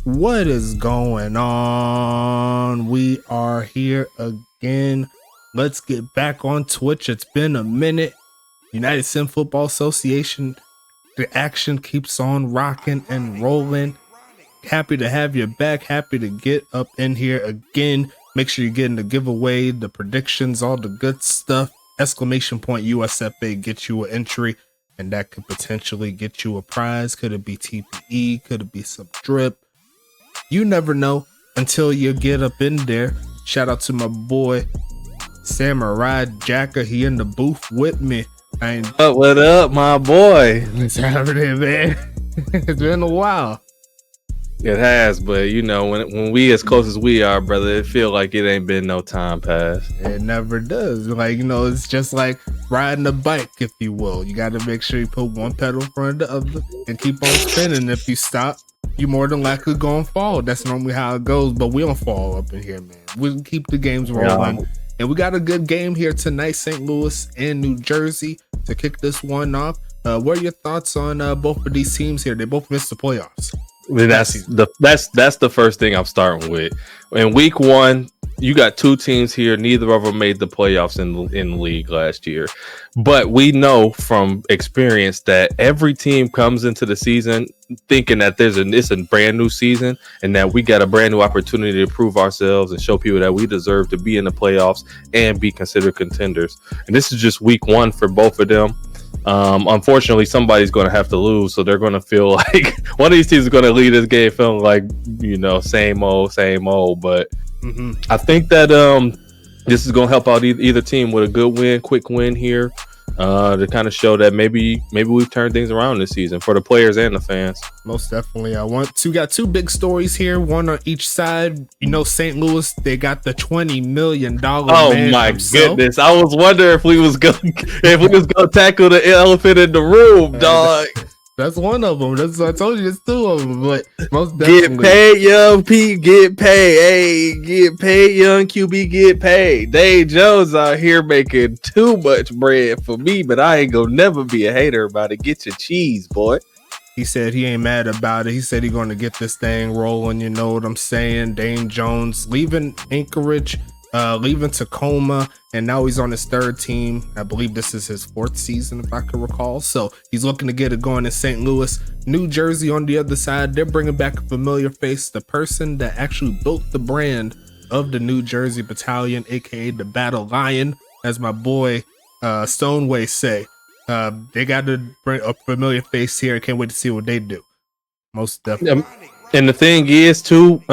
What is going on? We are here again. Let's get back on Twitch. It's been a minute. United Sim Football Association. The action keeps on rocking and rolling. Happy to have you back. Happy to get up in here again. Make sure you're getting the giveaway, the predictions, all the good stuff. Exclamation point USFA gets you an entry, and that could potentially get you a prize. Could it be TPE? Could it be some drip? You never know until you get up in there. Shout out to my boy Samurai Jacker. He in the booth with me. What up, my boy? What's happening, man? It's been a while. It has, but you know, when we as close as we are, brother, it feel like it ain't been no time past. It never does. Like, you know, it's just like riding a bike, if you will. You got to make sure you put one pedal in front of the other and keep on spinning. If you stop, you more than likely gonna fall. That's normally how it goes, but we don't fall up in here, man. We keep the games rolling. Yeah. And we got a good game here tonight, St. Louis and New Jersey, to kick this one off. What are your thoughts on both of these teams here? They both missed the playoffs. That's the first thing I'm starting with. In week one, you got two teams here. Neither of them made the playoffs in the league last year. But we know from experience that every team comes into the season thinking that it's a brand new season and that we got a brand new opportunity to prove ourselves and show people that we deserve to be in the playoffs and be considered contenders. And this is just week one for both of them. Unfortunately, somebody's going to have to lose, so they're going to feel like one of these teams is going to lead this game feeling like, you know, same old. But I think that this is going to help out either team with a good win, quick win here, to kind of show that maybe we've turned things around this season for the players and the fans. Most definitely. Got two big stories here, one on each side. You know, St. Louis, they got the $20 million. Oh my goodness! I was wondering if we was gonna tackle the elephant in the room, dog. That's one of them. I told you, there's two of them. But most definitely, get paid, young P. Get paid. Hey, get paid, young QB. Get paid. Dave Jones out here making too much bread for me, but I ain't gonna never be a hater about it. Get your cheese, boy. He said he ain't mad about it. He said he's going to get this thing rolling. You know what I'm saying? Dane Jones leaving Anchorage, leaving Tacoma, and now he's on his third team. I believe this is his fourth season, if I can recall. So he's looking to get it going in St. Louis. New Jersey on the other side, they're bringing back a familiar face, the person that actually built the brand of the New Jersey Battalion, aka the Battalion, as my boy Stoneway say. They got to bring a familiar face here. I can't wait to see what they do. Most definitely. And the thing is, too,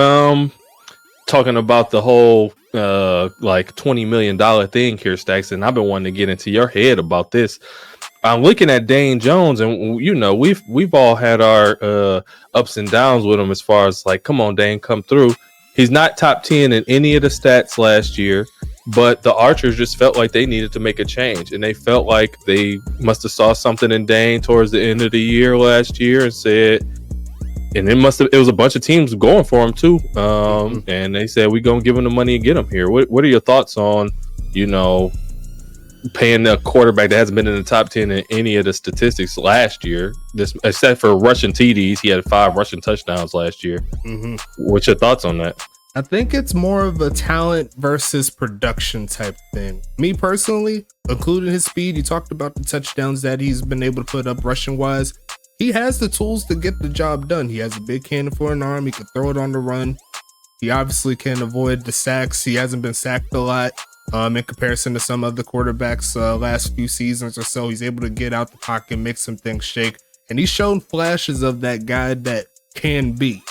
talking about the whole like $20 million thing here, Stacks, and I've been wanting to get into your head about this. I'm looking at Dane Jones, and you know we've all had our ups and downs with him as far as like, come on, Dane, come through. He's not top 10 in any of the stats last year, but the Archers just felt like they needed to make a change, and they felt like they must have saw something in Dane towards the end of the year last year and said, and it was a bunch of teams going for him too, and they said, we're gonna give him the money and get him here. What are your thoughts on, you know, paying a quarterback that hasn't been in the top 10 in any of the statistics last year, this except for rushing TDs? He had 5 rushing touchdowns last year. What's your thoughts on that? I think it's more of a talent versus production type thing. Me personally, including his speed, you talked about the touchdowns that he's been able to put up rushing wise. He has the tools to get the job done. He has a big cannon for an arm. He can throw it on the run. He obviously can avoid the sacks. He hasn't been sacked a lot. In comparison to some other quarterbacks last few seasons or so, he's able to get out the pocket, make some things shake, and he's shown flashes of that guy that can be,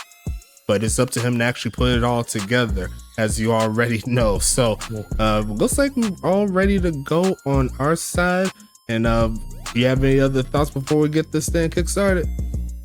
but it's up to him to actually put it all together, as you already know. So looks like we're all ready to go on our side. And do you have any other thoughts before we get this thing kick-started?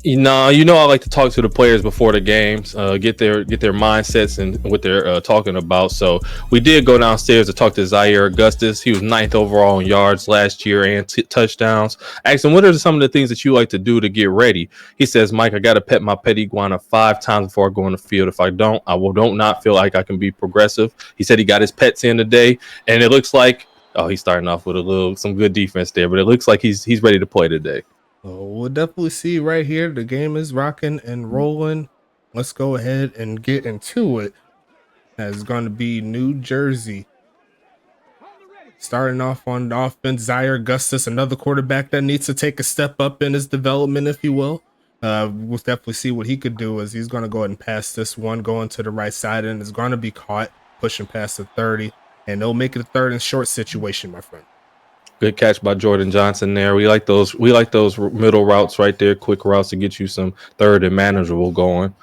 You know, I like to talk to the players before the games, get their mindsets and what they're talking about. So we did go downstairs to talk to Zaire Augustus. He was 9th overall in yards last year and touchdowns. I asked him, what are some of the things that you like to do to get ready? He says, Mike, I got to pet my pet iguana 5 times before I go on the field. If I don't, I will not feel like I can be progressive. He said he got his pets in today, and it looks like, he's starting off with some good defense there, but it looks like he's ready to play today. We'll definitely see right here. The game is rocking and rolling. Let's go ahead and get into it. It's going to be New Jersey. Starting off on the offense, Zaire Augustus, another quarterback that needs to take a step up in his development, if you will. We'll definitely see what he could do, as he's going to go ahead and pass this one, going to the right side, and it's going to be caught, pushing past the 30, and they'll make it a 3rd and short situation, my friend. Good catch by Jordan Johnson there. We like those middle routes right there, quick routes to get you some 3rd and manageable going.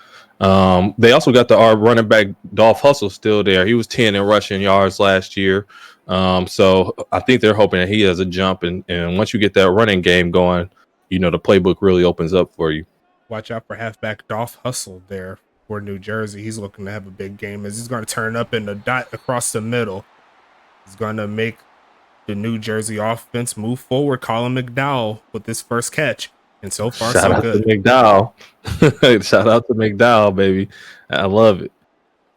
They also got our running back Dolph Hustle still there. He was 10 in rushing yards last year. So I think they're hoping that he has a jump, and once you get that running game going, you know, the playbook really opens up for you. Watch out for halfback Dolph Hustle there for New Jersey. He's looking to have a big game, as he's going to turn up in the dot across the middle. He's going to make the New Jersey offense move forward. Colin McDowell with this first catch, and so far so good. Shout out to McDowell, baby. I love it.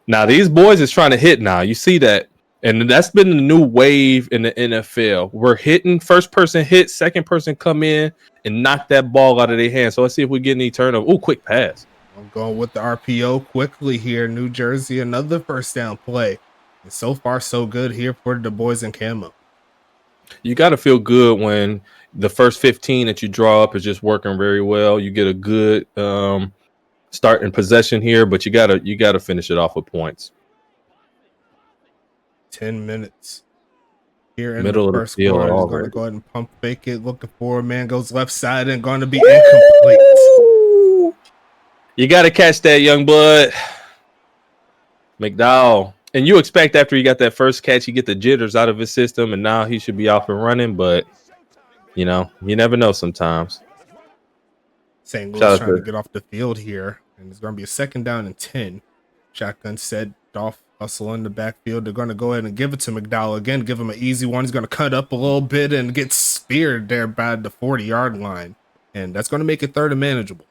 Now these boys is trying to hit now. You see that, and that's been the new wave in the NFL. We're hitting first person hit, second person come in and knock that ball out of their hands. So let's see if we get any turnover. Quick pass. I'm going with the RPO quickly here. New Jersey, another first down play, and so far so good here for the boys in camo. You got to feel good when the first 15 that you draw up is just working very well. You get a good start in possession here, but you gotta finish it off with points. 10 minutes here in Middle the first of the field. quarter. He's going to go ahead and pump fake it, looking for a man, goes left side and going to be incomplete. You got to catch that, young blood. McDowell. And you expect after he got that first catch, he get the jitters out of his system, and now he should be off and running. But, you know, you never know sometimes. St. Louis trying to get off the field here, and it's going to be a 2nd down and 10. Shotgun set, Dolph Hustle in the backfield. They're going to go ahead and give it to McDowell again, give him an easy one. He's going to cut up a little bit and get speared there by the 40-yard line, and that's going to make it 3rd and manageable.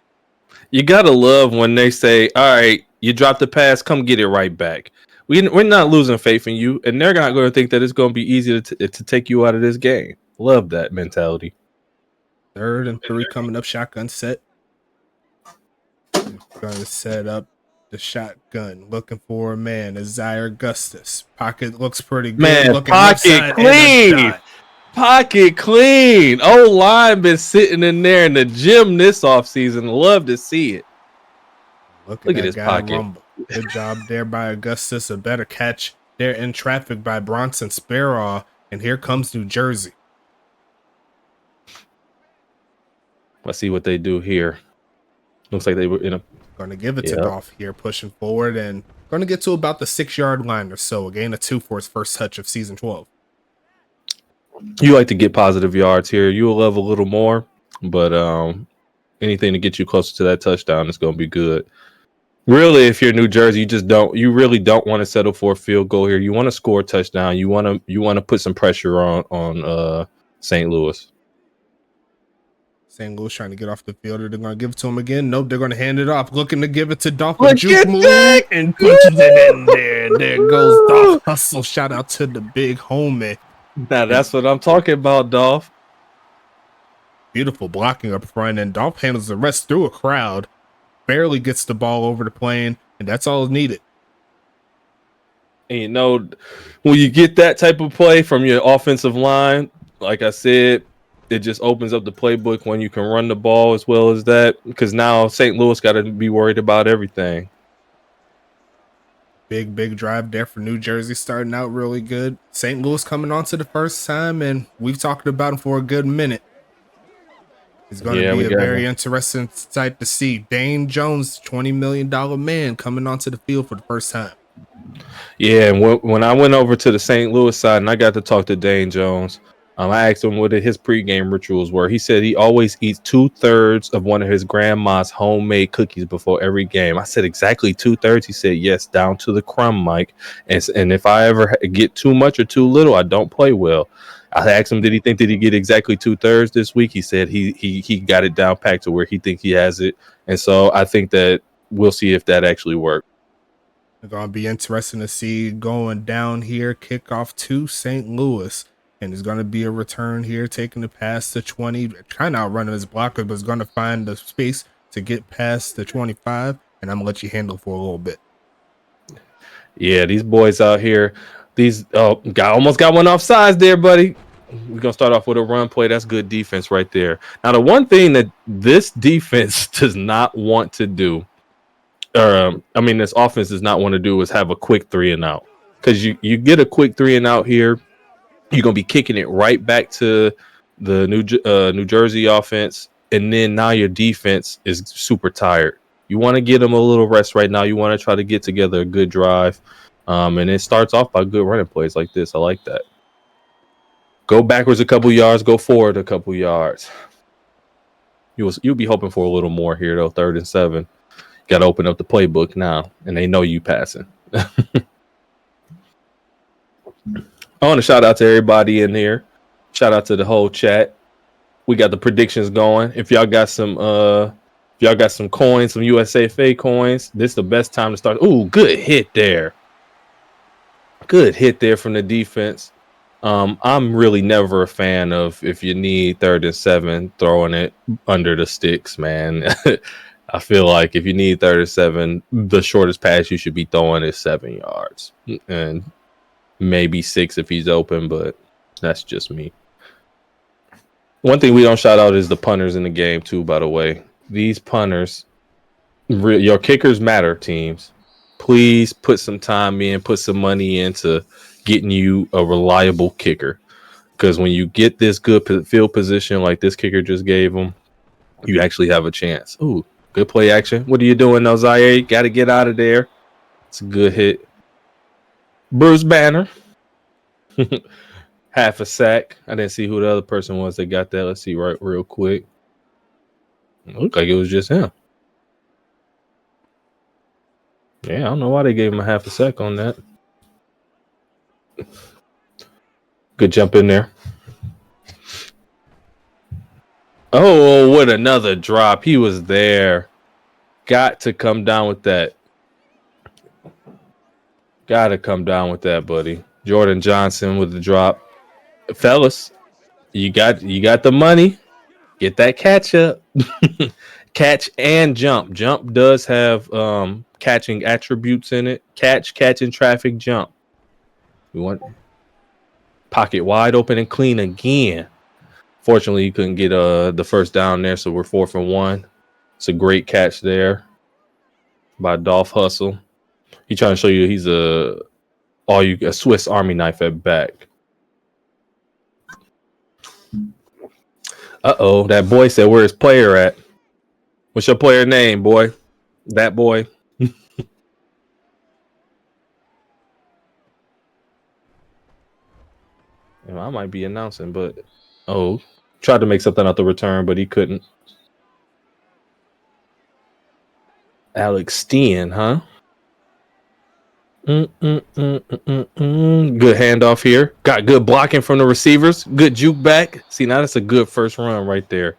You got to love when they say, all right, you dropped the pass, come get it right back. We're not losing faith in you, and they're not going to think that it's going to be easy to take you out of this game. Love that mentality. 3rd and 3 coming up, shotgun set. going to set up the shotgun, looking for a man. Zaire Augustus. Pocket looks pretty good. Man, looking pocket clean. Pocket clean. O-line been sitting in there in the gym this offseason. Love to see it. Look at this pocket. Rumble. Good job there by Augustus. A better catch there in traffic by Bronson Sparrow. And here comes New Jersey. Let's see what they do here. Looks like they were in a... Going to give it to Dolph here, pushing forward and going to get to about the 6-yard line or so. A gain of 2 for his first touch of season 12. You like to get positive yards here. You'll love a little more, but anything to get you closer to that touchdown is going to be good. Really, if you're New Jersey, you really don't want to settle for a field goal here. You want to score a touchdown. You want to put some pressure on St. Louis. St. Louis trying to get off the field. They're going to give it to him again. Nope, they're going to hand it off. Looking to give it to Dolph. Juke move and punches it in there. There goes Dolph Hustle. Shout out to the big homie. Now that's what I'm talking about, Dolph. Beautiful blocking up front, and Dolph handles the rest through a crowd. Barely gets the ball over the plane, and that's all needed. And you know, when you get that type of play from your offensive line, like I said, it just opens up the playbook when you can run the ball as well as that, because now St. Louis got to be worried about everything. Big drive there for New Jersey, starting out really good. St. Louis coming on to the first time, and we've talked about him for a good minute. It's going to be a very interesting sight to see. Dane Jones, $20 million man, coming onto the field for the first time. Yeah, and when I went over to the St. Louis side and I got to talk to Dane Jones, I asked him what his pregame rituals were. He said he always eats 2/3 of one of his grandma's homemade cookies before every game. I said, exactly 2/3? He said, yes, down to the crumb, Mike. And if I ever get too much or too little, I don't play well. I asked him, did he get exactly 2/3 this week? He said he got it down packed to where he thinks he has it. And so I think that we'll see if that actually works. It's going to be interesting to see going down here, kickoff to St. Louis. And it's going to be a return here, taking the pass to 20, kind of outrunning his blocker, but is going to find the space to get past the 25. And I'm going to let you handle for a little bit. Yeah, these boys out here, almost got one offsides there, buddy. We're going to start off with a run play. That's good defense right there. Now, the one thing that this defense does not want to do, this offense does not want to do is have a quick 3-and-out. Because you get a quick 3-and-out here, you're going to be kicking it right back to the New Jersey offense, and then now your defense is super tired. You want to get them a little rest right now. You want to try to get together a good drive, and it starts off by good running plays like this. I like that. Go backwards a couple yards, go forward a couple yards. You'll be hoping for a little more here, though. 3rd and 7. Got to open up the playbook now, and they know you passing. I want to shout out to everybody in here. Shout out to the whole chat. We got the predictions going. If y'all got some coins, some USFA coins, this is the best time to start. Ooh, good hit there. Good hit there from the defense. I'm really never a fan of, if you need 3rd and 7, throwing it under the sticks, man. I feel like if you need 3rd and 7, the shortest pass you should be throwing is 7 yards. And maybe 6 if he's open, but that's just me. One thing we don't shout out is the punters in the game too, by the way. These punters, your kickers matter, teams. Please put some time in, put some money into getting you a reliable kicker. Because when you get this good field position like this kicker just gave them, you actually have a chance. Ooh, good play action. What are you doing now, Zaire? Got to get out of there. It's a good hit. Bruce Banner. Half a sack. I didn't see who the other person was that got that. Let's see real quick. It looked like it was just him. Yeah, I don't know why they gave him a half a sack on that. Good jump in there. Oh, what another drop. He was there. Got to come down with that. Got to come down with that, buddy. Jordan Johnson with the drop. Fellas, you got the money. Get that catch up. Catch and jump. Jump does have catching attributes in it. Catch in traffic, jump. We want pocket wide open and clean again. Fortunately, you couldn't get the first down there, so we're 4th and 1. It's a great catch there by Dolph Hustle. He's trying to show you he's a Swiss Army knife at back. Uh-oh, that boy said, where's his player at? What's your player name, boy? That boy. I might be announcing, but tried to make something out the return, but he couldn't. Alex Steen, huh? Good handoff here. Got good blocking from the receivers. Good juke back. See, now that's a good first run right there.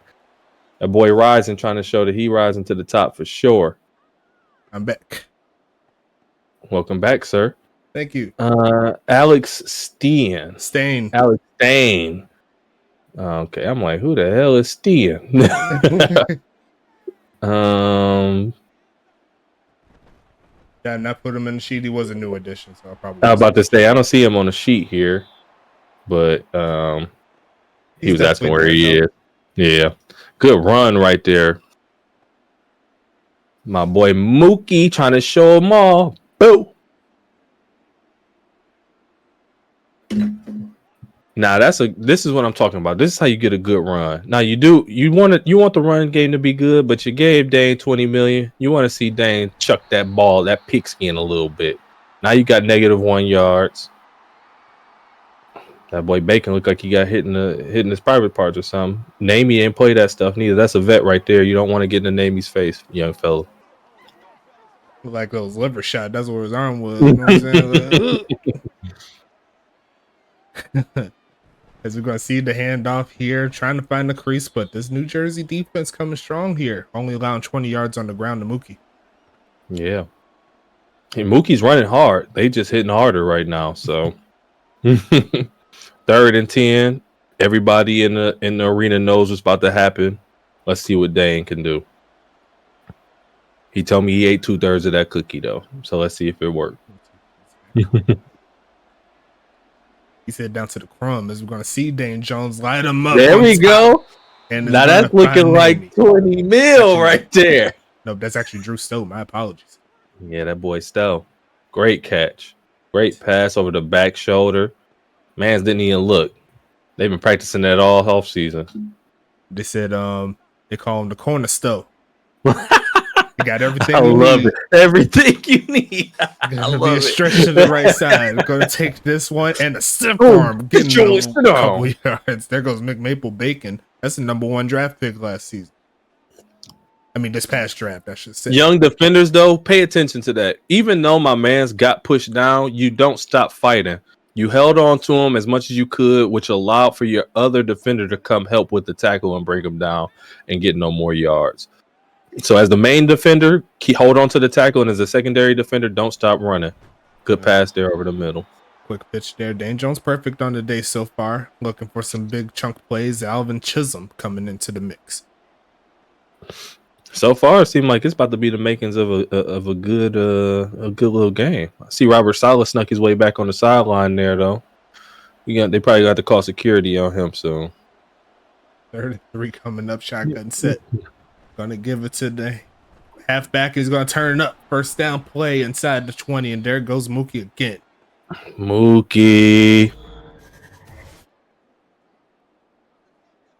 That boy rising, trying to show that he rising to the top for sure. I'm back. Welcome back, sir. Thank you. Alex Steen. Alex Steen. Okay, I'm like, who the hell is Steen? Yeah, not put him in the sheet. He was a new addition, so I probably. I was about to say I don't see him on the sheet here, but he was asking where he is. Yeah, good run right there. My boy Mookie trying to show him all. Boo. Now this is what I'm talking about. This is how you get a good run. Now you want the run game to be good, but you gave Dane 20 million. You want to see Dane chuck that ball, that pigskin a little bit. Now you got -1 yards. That boy Bacon looked like he got hitting his private parts or something. Namey ain't play that stuff neither. That's a vet right there. You don't want to get in the Namey's face, young fella. Like those liver shot. That's where his arm was. You know what I'm saying? As we're going to see the handoff here, trying to find the crease, but this New Jersey defense coming strong here, only allowing 20 yards on the ground to Mookie. Yeah. Hey, Mookie's running hard. They just hitting harder right now. So 3rd and 10. Everybody in the arena knows what's about to happen. Let's see what Dane can do. He told me he ate 2/3 of that cookie though. So let's see if it worked. He said down to the crumb as we're going to see Dane Jones light him up. There we go. And now that's looking like 20 mil right there. No, that's actually Drew Stowe. My apologies. Yeah, that boy Stowe. Great catch. Great pass over the back shoulder. Mans didn't even look. They've been practicing that all off season. They said they call him the corner Stowe. You got everything. I love it. Everything you need. Gonna be a stretch to the right side. Gonna take this one and a stiff arm. Getting a couple yards. There goes McMaple Bacon. That's the #1 draft pick last season. I mean, this past draft, I should say. Young defenders, though, pay attention to that. Even though my man's got pushed down, you don't stop fighting. You held on to him as much as you could, which allowed for your other defender to come help with the tackle and bring him down and get no more yards. So as the main defender, hold on to the tackle, and as a secondary defender, don't stop running. Good pass there over the middle. Quick pitch there. Dane Jones perfect on the day so far. Looking for some big chunk plays. Alvin Chisholm coming into the mix. So far, it seemed like it's about to be the makings of a good little game. I see Robert Saleh snuck his way back on the sideline there, though. They probably got to call security on him soon. 33 coming up, shotgun set. Gonna give it to the halfback. He's gonna turn it up. First down play inside the 20, and there goes Mookie again. Mookie.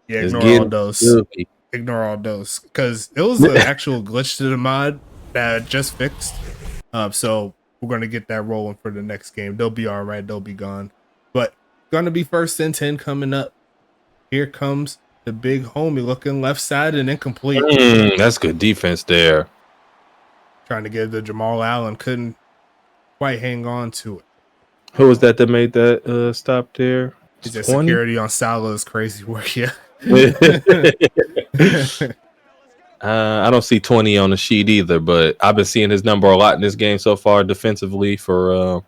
Yeah, ignore all those. Mookie. Ignore all those because it was an actual glitch to the mod that just fixed. So we're gonna get that rolling for the next game. They'll be all right. They'll be gone. But gonna be 1st and 10 coming up. Here comes the big homie looking left side and incomplete. That's good defense there. Trying to get the Jamal Allen, couldn't quite hang on to it. Who was that made that stop there? Is that security on Salah's crazy work? Yeah. I don't see 20 on the sheet either, but I've been seeing his number a lot in this game so far defensively for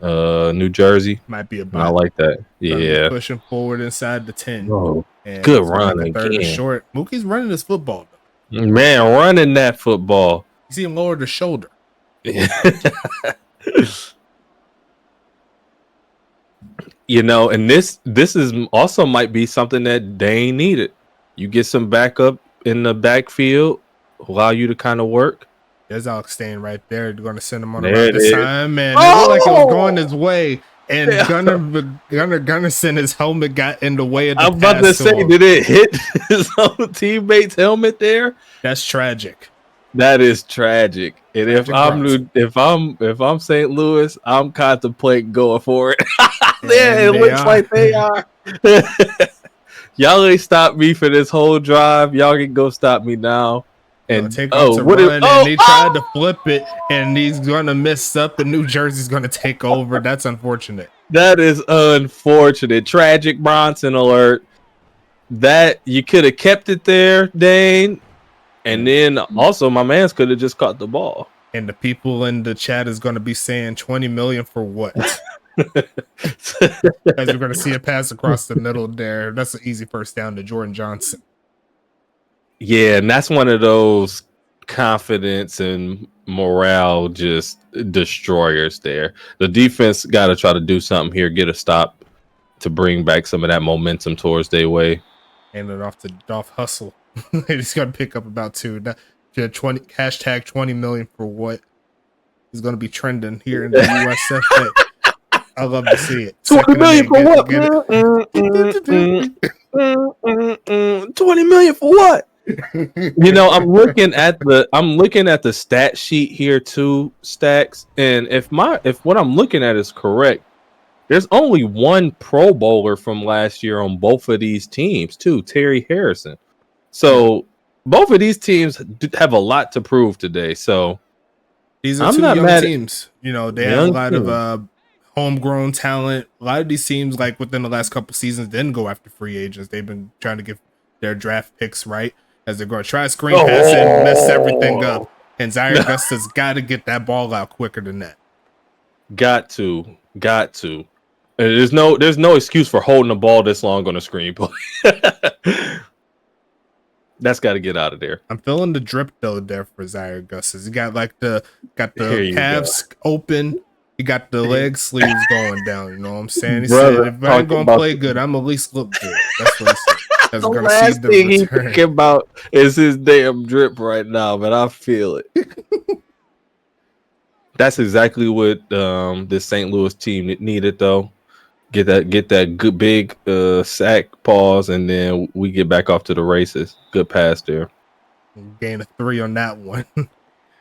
New Jersey. Might be a bot. I like that. Yeah. Pushing forward inside the 10. Oh, good run again. Short. Mookie's running his football. Man, running that football. You see him lower the shoulder. You know, and this is also might be something that they needed. You get some backup in the backfield, allow you to kind of work. There's Alex Stain right there. They're going to send him on There around this it time, man. It looked like it was going his way, and Gunnarson's helmet got in the way of the I'm about to say, did it hit his own teammate's helmet there? That's tragic. That is tragic. And if I'm St. Louis, I'm contemplating going for it. Yeah, it looks like they are. Y'all ain't stopped me for this whole drive. Y'all can go stop me now. And take off to run, and he tried to flip it, and he's gonna mess up. And New Jersey's gonna take over. That's unfortunate. That is unfortunate. Tragic Bronson alert. That you could have kept it there, Dane. And then also my man's could have just caught the ball. And the people in the chat is gonna be saying 20 million for what? As we're gonna see a pass across the middle there. That's an easy first down to Jordan Johnson. Yeah, and that's one of those confidence and morale just destroyers there. The defense got to try to do something here, get a stop to bring back some of that momentum towards their way. Hand it off to Dolph Hustle. He's going to pick up about 2. Hashtag 20 million for what is going to be trending here in the USFA. I love to see it. 20 million for what, man? 20 million for what? You know, I'm looking at the stat sheet here too, Stacks, and if what I'm looking at is correct, there's only one Pro Bowler from last year on both of these teams too, Terry Harrison. So both of these teams have a lot to prove today. So these are two young teams. You know, they have a lot of homegrown talent. A lot of these teams, like within the last couple seasons, didn't go after free agents. They've been trying to get their draft picks right. As they're going to try screen pass and mess everything up. And Zaire Augusta's got to get that ball out quicker than that. Got to. There's no excuse for holding the ball this long on a screen play. That's got to get out of there. I'm feeling the drip though there for Zaire Augustus. He got the calves open. He got the leg sleeves going down. You know what I'm saying? He said, if I ain't going to play good, I'm at least look good. That's what he said. The last thing he's thinking about is his damn drip right now, but I feel it. That's exactly what this St. Louis team needed, though. Get that good big sack pause, and then we get back off to the races. Good pass there. Gain a 3 on that one.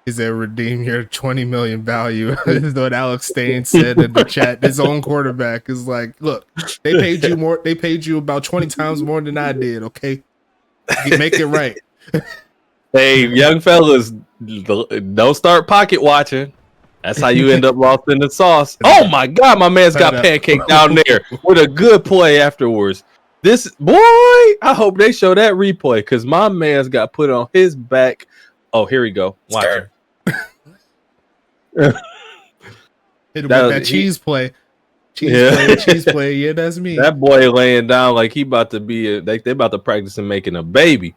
He said, redeem your 20 million value. This is what Alex Stain said in the chat. His own quarterback is like, look, they paid you more. They paid you about 20 times more than I did. Okay, you make it right. Hey, young fellas, don't start pocket watching. That's how you end up lost in the sauce. Oh my God, my man's got pancake down there with a good play afterwards. This boy, I hope they show that replay because my man's got put on his back. Oh, here we go. Watch it. Hit him with that cheese play. Cheese play. Yeah, that's me. That boy laying down like he about to be they about to practice and making a baby.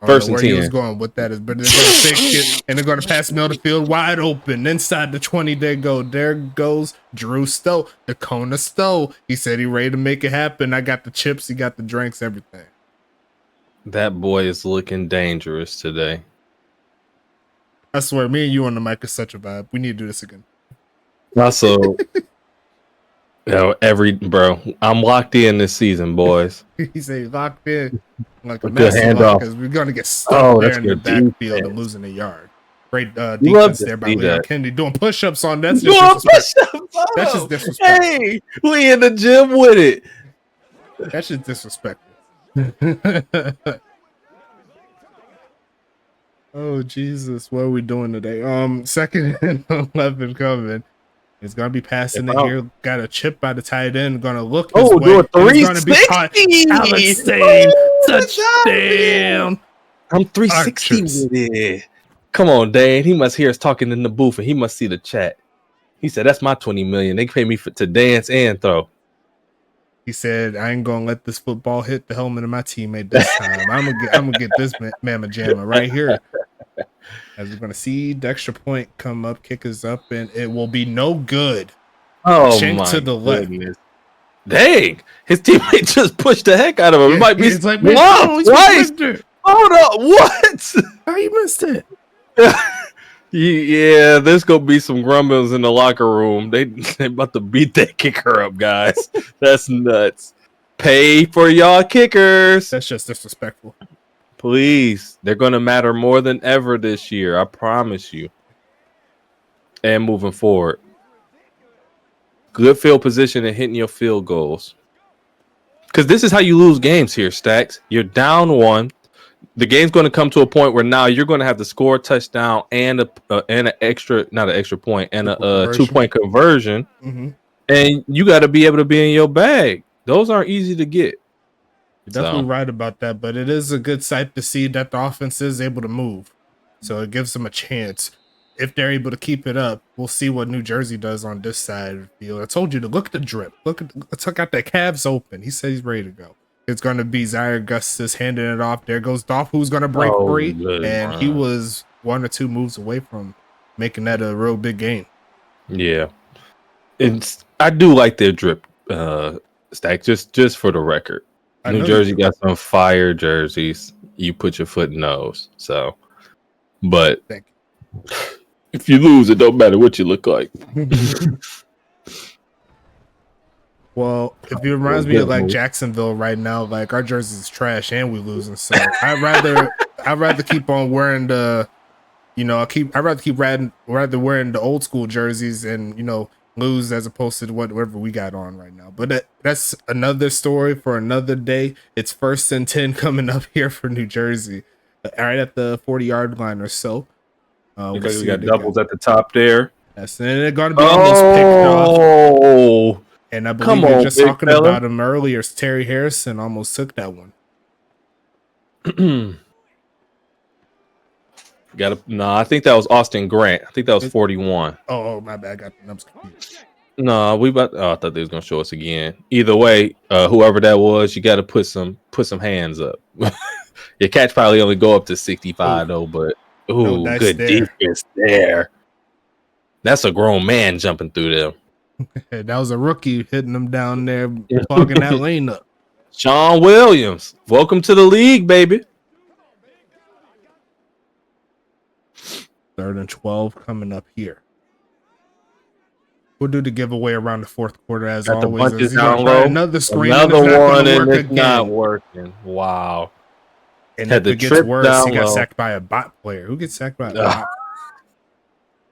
First and 10. He was going with that is, but they're going to fake it and they're going to pass middle of the field wide open inside the 20. They go. There goes Drew Stowe, the Kona Stowe. He said he ready to make it happen. I got the chips. He got the drinks. Everything. That boy is looking dangerous today. I swear, me and you on the mic is such a vibe. We need to do this again. Also, bro, I'm locked in this season, boys. He said locked in like a good handoff because we're gonna get stuck there in the backfield and losing a yard. Great defense there by Leon Kennedy doing push-ups on that. That's just disrespectful. Hey, we in the gym with it. That's just disrespectful. Oh Jesus, what are we doing today? Second and 11 coming. It's gonna be passing it here. Got a chip by the tight end. Gonna look his way. Do a 360. Gonna be caught. Alex Stain, touchdown. I'm 360 with it. Come on, Dane. He must hear us talking in the booth, and he must see the chat. He said, "That's my 20 million. They pay me to dance and throw." He said, "I ain't gonna let this football hit the helmet of my teammate this time. I'm gonna get this mamma jamma right here." As we're gonna see the extra point come up, kick is up, and it will be no good. Oh Shank to my the left. goodness. Dang, his teammate just pushed the heck out of him. Yeah, It might be it's like, blocked twice. Hold up, what? How you missed it? Yeah, there's gonna be some grumbles in the locker room. They about to beat that kicker up, guys. That's nuts. Pay for y'all kickers. That's just disrespectful. Please. They're gonna matter more than ever this year. I promise you. And moving forward. Good field position and hitting your field goals. Because this is how you lose games here, Stacks. You're down 1. The game's going to come to a point where now you're going to have to score a touchdown and an extra, not an extra point, and a 2-point conversion. Mm-hmm. And you got to be able to be in your bag. Those aren't easy to get. You're definitely right about that, but it is a good sight to see that the offense is able to move. So it gives them a chance. If they're able to keep it up, we'll see what New Jersey does on this side of the field. I told you to look at the drip. Let's got the calves open. He said he's ready to go. It's going to be Zaire Augustus handing it off. There goes Dolph, who's going to break free. And he was 1 or 2 moves away from making that a real big game. Yeah. I do like their drip stack, just for the record. New Jersey got some fire jerseys. You put your foot in those. So, but thank you. If you lose, it don't matter what you look like. Well, if it reminds me of like Jacksonville right now, like our jersey is trash and we losing. So I'd rather keep on wearing the, I'd rather keep wearing the old school jerseys and lose as opposed to whatever we got on right now. But that's another story for another day. It's 1st and 10 coming up here for New Jersey, right at the 40-yard line or so. Because we got doubles at the top there. Yes, and they're going to be almost picked off. And I believe we were just talking about him earlier. Terry Harrison almost took that one. I think that was Austin Grant. I think that was 41. Oh, my bad. I got the numbers confused. No, I thought they was gonna show us again. Either way, whoever that was, you got to put some hands up. Your catch probably only go up to 65 though, but good defense there. That's a grown man jumping through them. That was a rookie hitting them down there, plugging that lane up. Sean Williams, welcome to the league, baby. 3rd and 12 coming up here. We'll do the giveaway around the 4th quarter as got always. The bunches down low. Another screen. Another one, and it's not working. Wow. And if it gets worse, he got sacked by a bot player. Who gets sacked by a bot?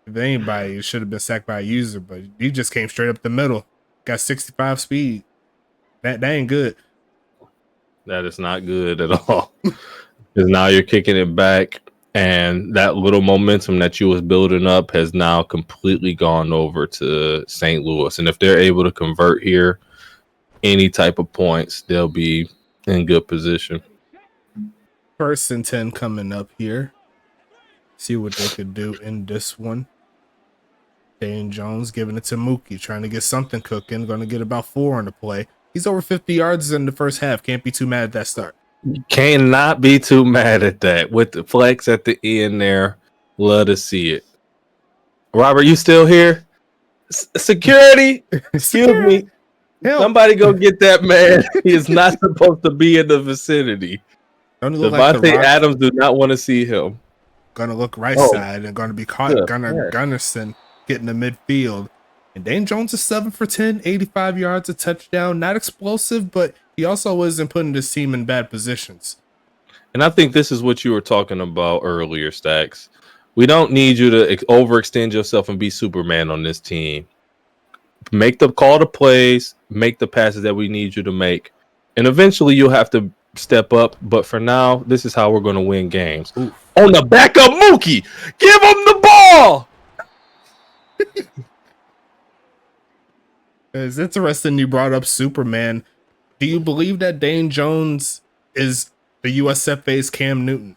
If anybody, it should have been sacked by a user, but he just came straight up the middle. Got 65 speed. That ain't good. That is not good at all. Because now you're kicking it back, and that little momentum that you was building up has now completely gone over to St. Louis. And if they're able to convert here, any type of points, they'll be in good position. 1st and 10 coming up here. See what they could do in this one. Dane Jones giving it to Mookie, trying to get something cooking. Going to get about 4 on the play. He's over 50 yards in the first half. Can't be too mad at that start. You cannot be too mad at that. With the flex at the end there, love to see it. Robert, you still here? Security? Excuse me. Help. Somebody go get that man. He is not supposed to be in the vicinity. Devontae Adams do not want to see him. Gonna look right side and gonna be caught. Gunnarsson getting the midfield. And Dane Jones is 7 for 10, 85 yards, a touchdown. Not explosive, but he also isn't putting this team in bad positions. And I think this is what you were talking about earlier, Stacks. We don't need you to overextend yourself and be Superman on this team. Make the call to plays, make the passes that we need you to make. And eventually you'll have to step up. But for now, this is how we're going to win games. Ooh. On the back of Mookie, give him the ball. It's interesting you brought up Superman. Do you believe that Dane Jones is the USFA's Cam Newton?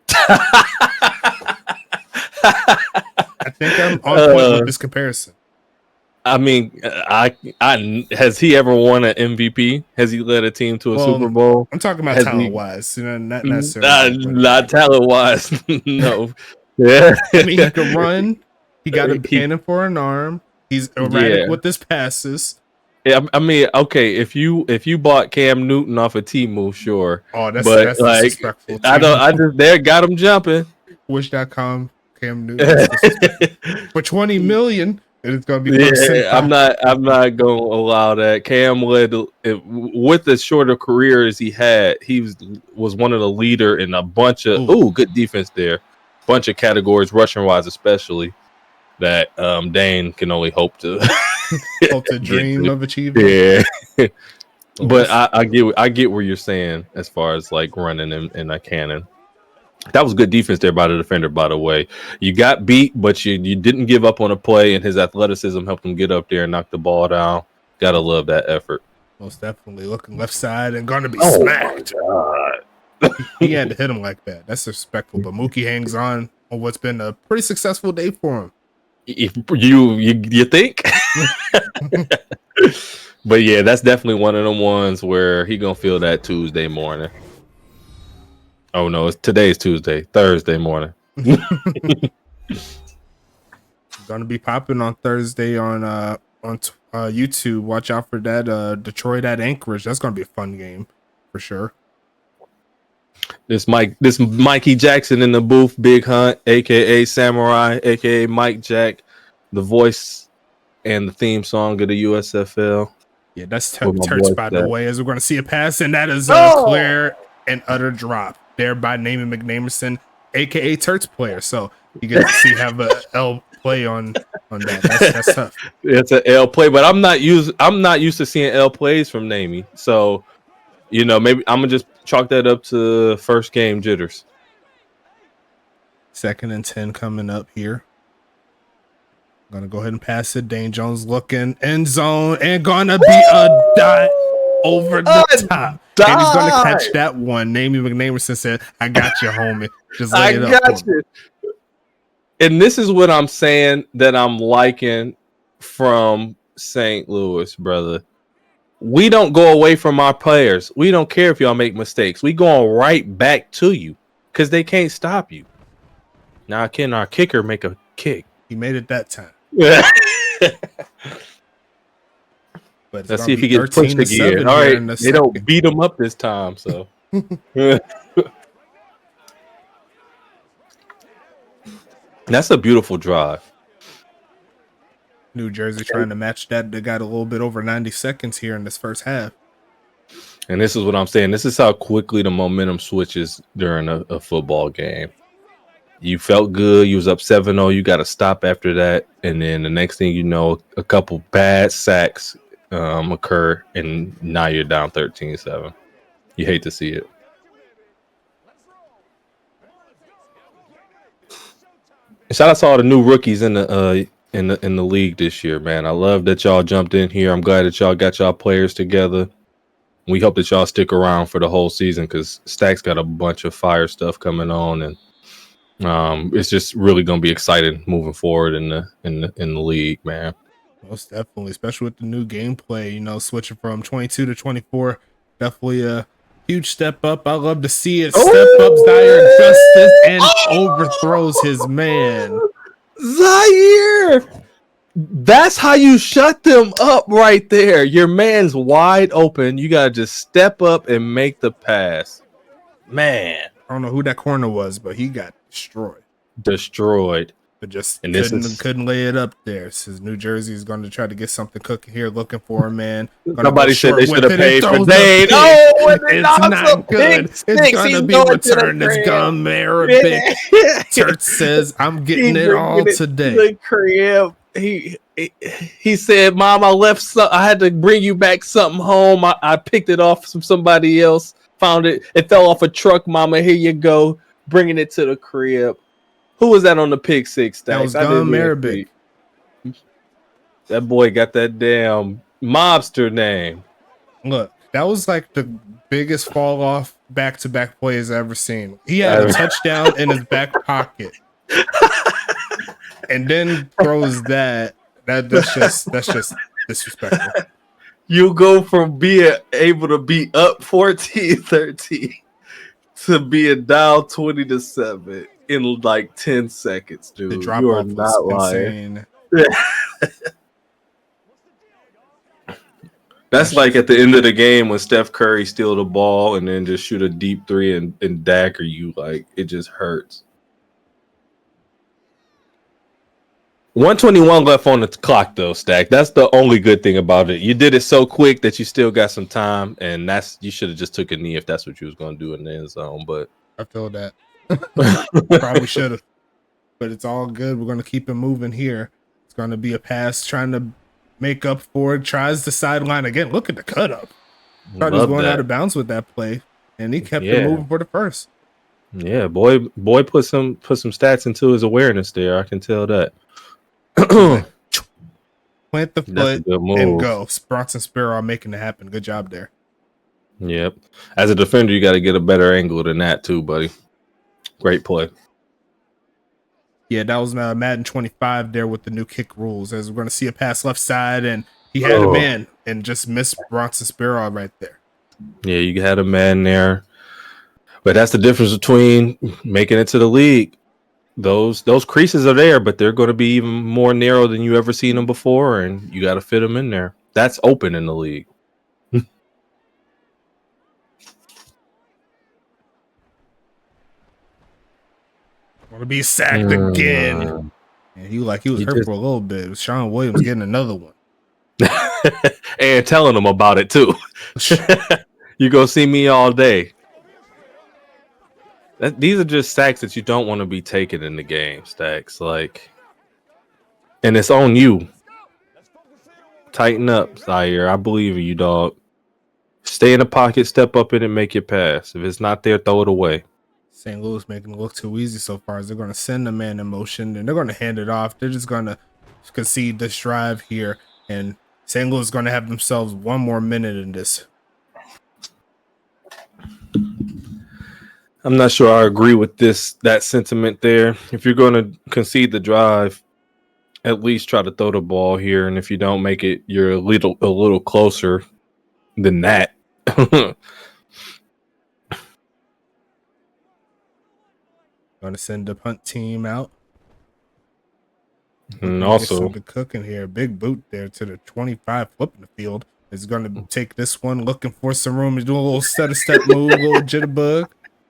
I think I'm on point with this comparison. I mean, I has he ever won an MVP? Has he led a team to a Super Bowl? I'm talking about Has talent he? wise, not necessarily. Not talent wise, no. Yeah, I mean, he could run. He got a he, cannon for an arm. He's erratic yeah. with his passes. Yeah, I mean, okay, if you bought Cam Newton off a T-move, sure, Oh, but that's like, disrespectful. I just there got him jumping. Wish.com Cam Newton. That's disrespectful. For 20 million, it's gonna be Yeah, I'm not gonna allow that. Cam led with the shorter career as he had. He was one of the leader in a bunch of good defense there, bunch of categories, rushing wise especially. That Dane can only hope to dream of achieving. Yeah. But I get where you're saying as far as like running in a cannon. That was good defense there by the defender, by the way. You got beat, but you didn't give up on a play, and his athleticism helped him get up there and knock the ball down. Gotta love that effort. Most definitely. Looking left side and gonna be smacked. He had to hit him like that. That's respectful. But Mookie hangs on what's been a pretty successful day for him. If you think? But yeah, that's definitely one of them ones where he gonna feel that Tuesday morning. Oh no, today's Tuesday, Thursday morning. Gonna be popping on Thursday on YouTube. Watch out for that Detroit at Anchorage. That's gonna be a fun game for sure. This Mikey Jackson in the booth, Big Hunt, aka Samurai, aka Mike Jack, the voice and the theme song of the USFL. Yeah, that's Turts by the way, as we're gonna see a pass, and that is a clear and utter drop there by Naaman McNamerson, aka Turts player. So you get to see have a L play on that. That's tough. It's an L play, but I'm not used to seeing L plays from Namey. So maybe I'm gonna just chalk that up to first game jitters. 2nd and 10 coming up here. Gonna go ahead and pass it. Dane Jones looking end zone and gonna be a dot over the top. And he's gonna catch that one. Naaman McNamerson said, "I got you, homie. Just lay it up." Got you. And this is what I'm saying that I'm liking from St. Louis, brother. We don't go away from our players. We don't care if y'all make mistakes. We going right back to you because they can't stop you. Now, can our kicker make a kick? He made it that time. But let's see if he gets pushed again. All right, they don't beat him up this time. So that's a beautiful drive. New Jersey trying to match that. They got a little bit over 90 seconds here in this first half. And this is what I'm saying. This is how quickly the momentum switches during a football game. You felt good. You was up 7-0. You got to stop after that. And then the next thing you know, a couple bad sacks occur, and now you're down 13-7. You hate to see it. Shout out to all the new rookies in the league this year, man. I love that y'all jumped in here. I'm glad that y'all got y'all players together. We hope that y'all stick around for the whole season because Stack's got a bunch of fire stuff coming on, and it's just really going to be exciting moving forward in the league, man. Most definitely, especially with the new gameplay. Switching from 22 to 24, definitely a huge step up. I love to see it. Step up, Zaire Justice, and overthrows his man. Zaire, that's how you shut them up right there. Your man's wide open. You gotta just step up and make the pass. Man, I don't know who that corner was, but he got destroyed. But just couldn't lay it up there. Says New Jersey is going to try to get something cooking here, looking for a man. Somebody said they should have paid for Dane. It's not good. It's going to be returned. It's gone Arabic. Church says, "I'm getting it all today." The crib. He said, "Mom, I left. I had to bring you back something home. I picked it off from somebody else. Found it. It fell off a truck. Mama, here you go. Bringing it to the crib." Who was that on the pick six? That was Gum Arabic. That boy got that damn mobster name. Look, that was like the biggest fall off back-to-back plays I've ever seen. He had a touchdown in his back pocket. And then throws that That's just disrespectful. You go from being able to be up 14-13 to being down 20-7 in like 10 seconds, dude. The drop You are off was not lying. insane. That's like at the end of the game when Steph Curry steal the ball and then just shoot a deep three and dagger you. Like, it just hurts. 121 left on the clock, though, Stack. That's the only good thing about it. You did it so quick that you still got some time, and you should have just took a knee if that's what you was going to do in the end zone. But I feel that. Probably should have. But it's all good. We're going to keep it moving here. It's going to be a pass trying to make up for it. Tries the sideline again. Look at the cut up. Thought he was going out of bounds with that play, and he kept it moving for the first. Yeah, boy put some stats into his awareness there. I can tell that. Plant the foot and go. Bronson Sparrow making it happen. Good job there. Yep. As a defender, you got to get a better angle than that too, buddy. Great play. Yeah, that was Madden 25 there with the new kick rules. As we're going to see a pass left side, and he had a man and just missed Bronson Sparrow right there. Yeah, you had a man there. But that's the difference between making it to the league. Those creases are there, but they're going to be even more narrow than you ever seen them before, and you got to fit them in there. That's open in the league. Want to be sacked again? And he was hurt for a little bit. It was Sean Williams getting another one, and telling them about it too. You go see me all day. These are just sacks that you don't want to be taking in the game, Stacks. Like, and it's on you. Tighten up, Zaire. I believe in you, dog. Stay in the pocket, step up in it, make your pass. If it's not there, throw it away. St. Louis making it look too easy so far as they're going to send the man in motion and they're going to hand it off. They're just going to concede this drive here, and St. Louis is going to have themselves one more minute in this. I'm not sure I agree with that sentiment there. If you're going to concede the drive, at least try to throw the ball here, and if you don't make it, you're a little closer than that. Going to send the punt team out. And also, some good cooking here. Big boot there to the 25, flipping the field. Is going to take this one, looking for some room to do a little step move, a little jitterbug.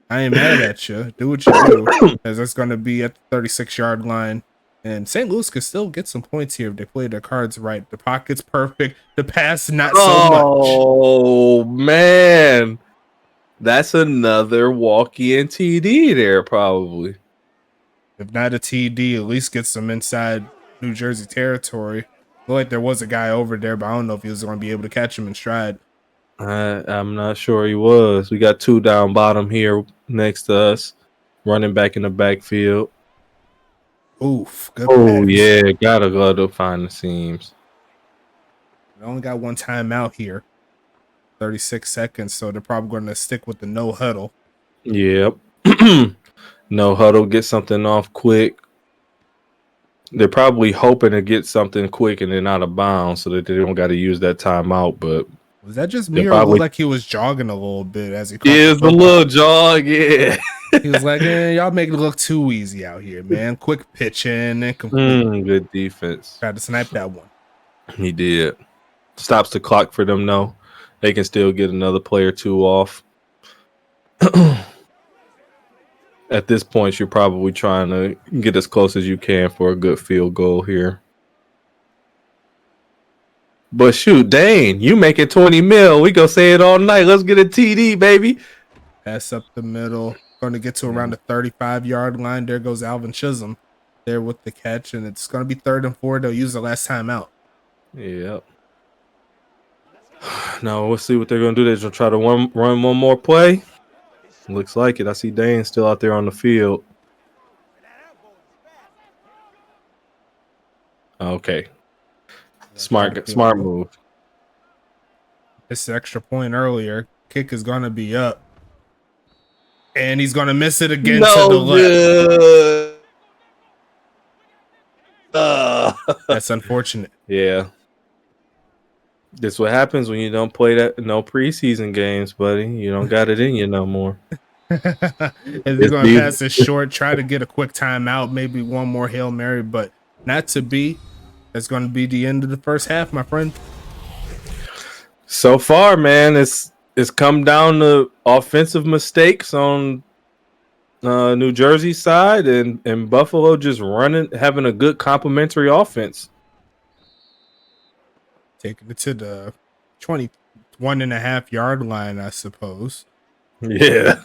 I ain't mad at you. Do what you do, as that's going to be at the 36-yard line. And St. Louis could still get some points here if they play their cards right. The pocket's perfect. The pass, not so much. Oh, man. That's another walk-in TD there, probably. If not a TD, at least get some inside New Jersey territory. Looked like there was a guy over there, but I don't know if he was going to be able to catch him in stride. I'm not sure he was. We got two down bottom here next to us, running back in the backfield. Oof. Good pass. Yeah. Gotta go to find the seams. We only got one timeout here. 36 seconds, so they're probably going to stick with the no huddle. Yep. No huddle, get something off quick. They're probably hoping to get something quick and then out of bounds so that they don't got to use that timeout. But was that just me, or it looked like he was jogging a little bit as he caught the little jog, yeah. He was like, y'all make it look too easy out here, man. Quick pitching and complete. Good defense. Tried to snipe that one. He did. Stops the clock for them, though. They can still get another play or two off. At this point, you're probably trying to get as close as you can for a good field goal here. But shoot, Dane, you make it 20 mil. We go say it all night. Let's get a TD, baby. Pass up the middle. Going to get to around the 35-yard line. There goes Alvin Chisholm there with the catch, and it's going to be 3rd and 4. They'll use the last time out. Yep. Now we'll see what they're going to do. They're going to try to run one more play. Looks like it. I see Dane still out there on the field. Okay. Smart move. This extra point earlier. Kick is going to be up. And he's going to miss it again to the left. That's unfortunate. Yeah. This what happens when you don't play that no preseason games, buddy. You don't got it in you no more. Is he going to pass it short, try to get a quick timeout, maybe one more Hail Mary, but not to be. That's going to be the end of the first half, my friend. So far, man, it's come down to offensive mistakes on New Jersey side and Buffalo just having a good complementary offense. Taking it to the 21.5 yard line, I suppose. Yeah.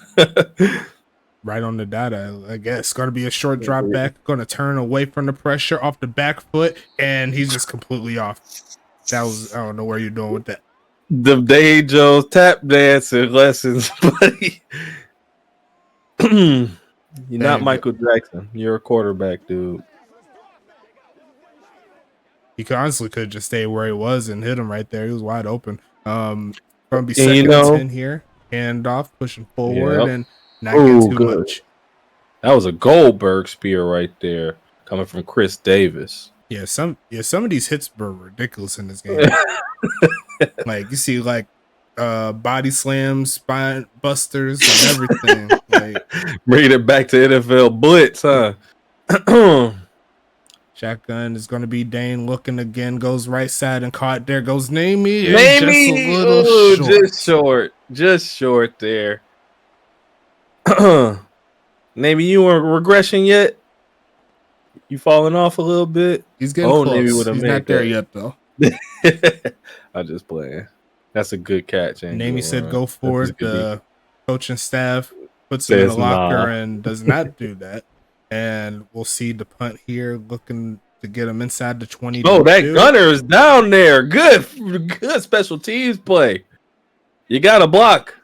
Right on the data, I guess. Going to be a short drop back. Going to turn away from the pressure off the back foot, and he's just completely off. That was, I don't know where you're doing with that. The Day Joe's tap dancing lessons, buddy. You're not Michael Jackson. You're a quarterback, dude. He honestly could just stay where he was and hit him right there. He was wide open. Going to be second and 10 here. Hand off, pushing forward, and not getting too much. That was a Goldberg spear right there, coming from Chris Davis. Yeah, some of these hits were ridiculous in this game. Like you see, like body slams, spine busters, and everything. Like bringing it back to NFL blitz, huh? Shotgun is going to be Dane looking again. Goes right side and caught. There goes Namey. Just short there. Namey, you weren't regression yet? You falling off a little bit? He's getting close. He's not there yet, though. I'm just playing. That's a good catch. Namey said go for it. The coaching staff puts him in the locker and does not do that. And we'll see the punt here, looking to get him inside the 20. Oh, that gunner is down there. Good special teams play. You got to block.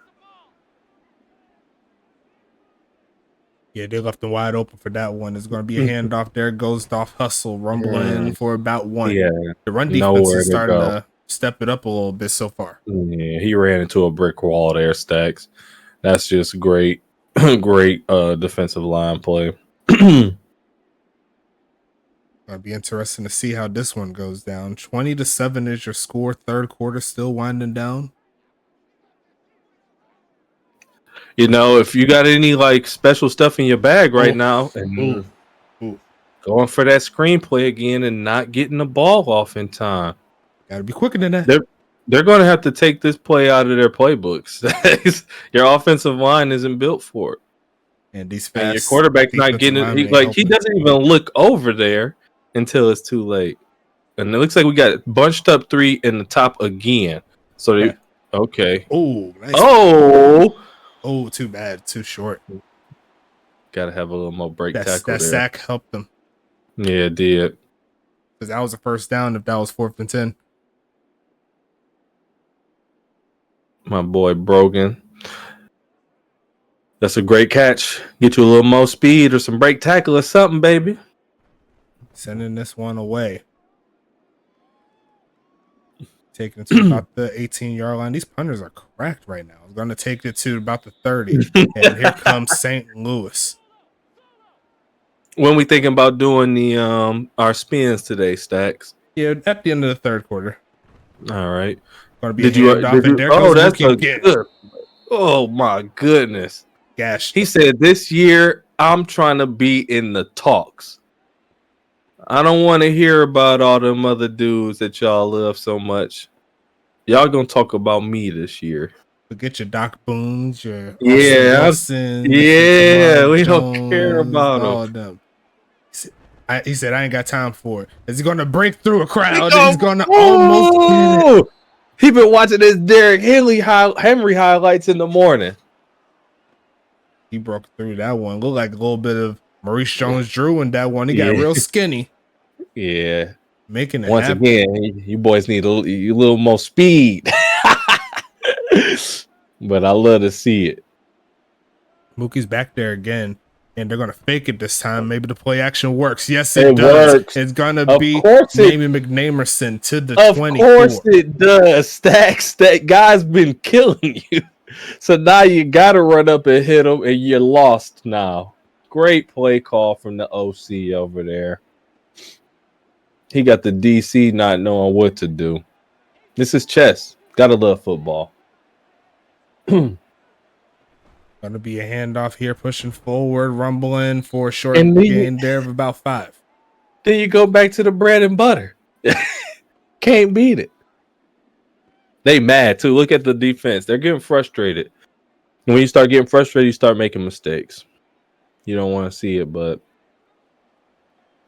Yeah, they left him wide open for that one. It's going to be a handoff. There goes Dolph Hustle rumbling for about one. Yeah, the run defense is starting to step it up a little bit so far. Yeah, he ran into a brick wall there, Stacks. That's just great, great defensive line play. It'll be interesting to see how this one goes down. 20-7 is your score. Third quarter still winding down. You know, if you got any like special stuff in your bag right now, and going for that screenplay again and not getting the ball off in time, gotta be quicker than that. They're going to have to take this play out of their playbooks. Your offensive line isn't built for it. And these fast, and your quarterback's not getting it. He doesn't even look over there until it's too late. And it looks like we got bunched up 3 in the top again. So okay. Oh, nice. Oh, too bad. Too short. Got to have a little more break tackle there. That sack helped them. Yeah, it did. Because that was a first down if that was 4th and 10. My boy Brogan. That's a great catch. Get you a little more speed or some break tackle or something, baby. Sending this one away. Taking it to about the 18-yard line. These punters are cracked right now. I'm going to take it to about the 30. And here comes St. Louis. When we thinking about doing the our spins today, Stacks? Yeah, at the end of the third quarter. All right. Going to be that's a good. Oh my goodness. Gosh. He said this year I'm trying to be in the talks. I don't want to hear about all them other dudes that y'all love so much. Y'all gonna talk about me this year. Forget your Doc Boones, your Wilson, we don't care about them. He said, I ain't got time for it. Is he gonna break through a crowd? He's gonna almost. He been watching this Derrick Henry highlights in the morning. He broke through that one. Looked like a little bit of Maurice Jones-Drew in that one. He got real skinny. Yeah. Making it Once happen. again, you boys need a little more speed. But I love to see it. Mookie's back there again. And they're going to fake it this time. Maybe the play action works. Yes, it does. Works. It's going to be Jamie McNamerson to the 24. Of course it does. Stacks, that guy's been killing you. So now you got to run up and hit him, and you're lost now. Great play call from the OC over there. He got the DC not knowing what to do. This is chess. Gotta love football. Gonna be a handoff here, pushing forward, rumbling for a short And then gain there of about 5. Then you go back to the bread and butter. Can't beat it. They mad too. Look at the defense. They're getting frustrated. And when you start getting frustrated, you start making mistakes. You don't want to see it, but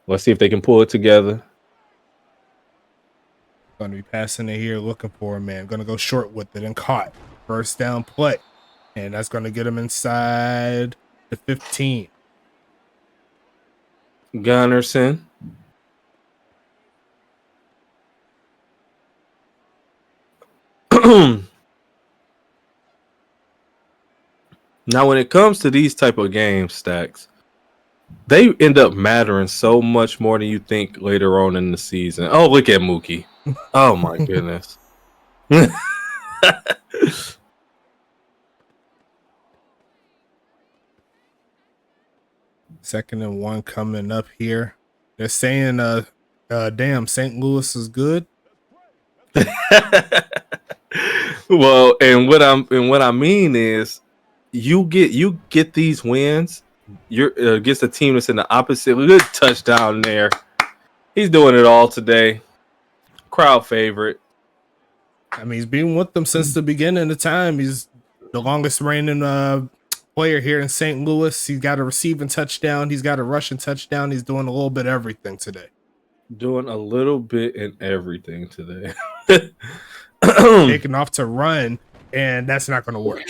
let's see if they can pull it together. Gonna be passing it here, looking for a man. Gonna go short with it and caught. First down play. And that's gonna get him inside the 15. Gunnarsson. Now, when it comes to these type of game stacks, they end up mattering so much more than you think later on in the season. Oh, look at Mookie. Oh, my goodness. Second and 1 coming up here. They're saying, damn, St. Louis is good. Well, and what I mean is, you get these wins. You're against a team that's in the opposite. Good touchdown there. He's doing it all today. Crowd favorite. I mean, he's been with them since the beginning of time. He's the longest reigning player here in St. Louis. He's got a receiving touchdown. He's got a rushing touchdown. He's doing a little bit of everything today. Doing a little bit in everything today. Taking off to run, and that's not going to work.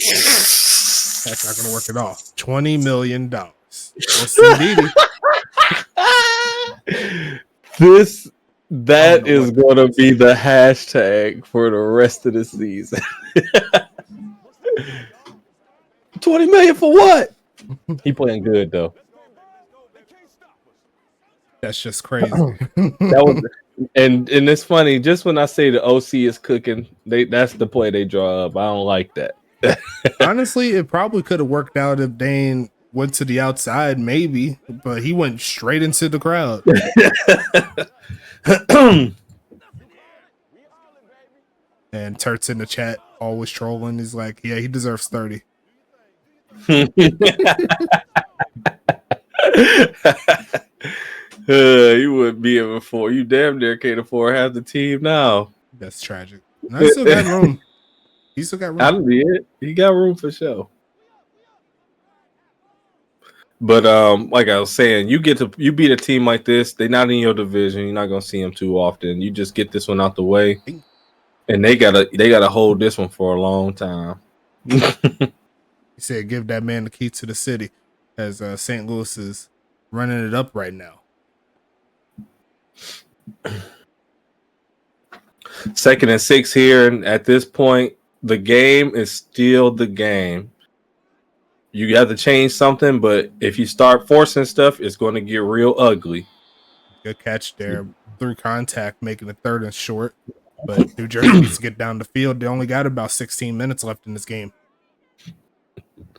That's not going to work at all. $20 million. That is going to be the hashtag for the rest of the season. 20 million for what? He playing good though. That's just crazy. And it's funny. Just when I say the OC is cooking, that's the play they draw up. I don't like that. Honestly, it probably could have worked out if Dane went to the outside, maybe, but he went straight into the crowd. And Turt's in the chat, always trolling. He's like, yeah, he deserves 30. You wouldn't be here before. You damn near can't afford half the team now. That's tragic. No, he still got room. He still got room. I did. He got room for sure. But like I was saying, you beat a team like this. They're not in your division. You're not gonna see them too often. You just get this one out the way, and they gotta hold this one for a long time. He said, "Give that man the key to the city," as St. Louis is running it up right now. 2nd and 6 here, and at this point, the game is still the game. You have to change something, but if you start forcing stuff, it's going to get real ugly. Good catch there. Through contact, making it 3rd and short. But New Jersey needs to get down the field. They only got about 16 minutes left in this game.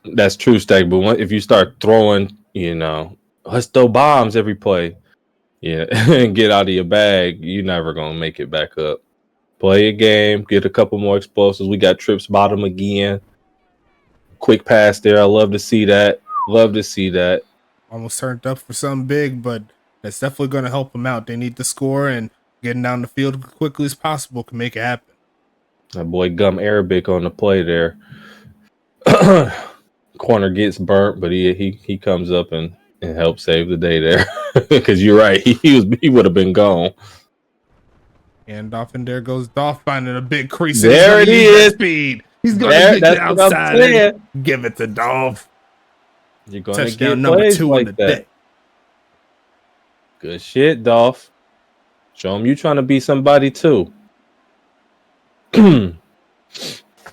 That's true, Stack. But if you start throwing, let's throw bombs every play, and get out of your bag, you're never going to make it back up. Play a game, get a couple more explosives. We got trips bottom again. Quick pass there. I love to see that. Almost turned up for something big, but that's definitely going to help them out. They need to score, and getting down the field as quickly as possible can make it happen. That boy Gum Arabic on the play there. Corner gets burnt, but he comes up and helps save the day there. Because you're right, he would have been gone. And off, and there goes Dolph finding a big crease. There it is. Speed. He's going to get outside and give it to Dolph. You're going to touchdown get number 2 like in the that. day. Good shit, Dolph. Show him you trying to be somebody too. And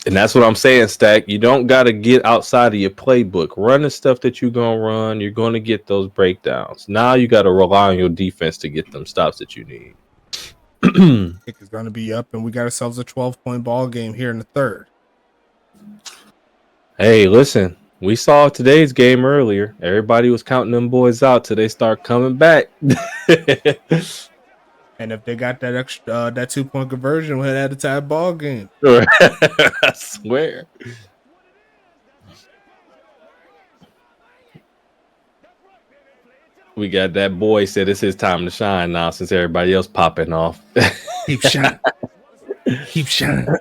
that's what I'm saying, Stack. You don't got to get outside of your playbook. Run the stuff that you're going to run. You're going to get those breakdowns. Now you got to rely on your defense to get them stops that you need. Kick is going to be up, and we got ourselves a 12-point ball game here in the 3rd. Hey, listen. We saw today's game earlier. Everybody was counting them boys out till they start coming back. And if they got that extra that 2-point conversion, we had a tie ball game. I swear. We got that boy said it's his time to shine now since everybody else popping off. Keep shining. Keep shining.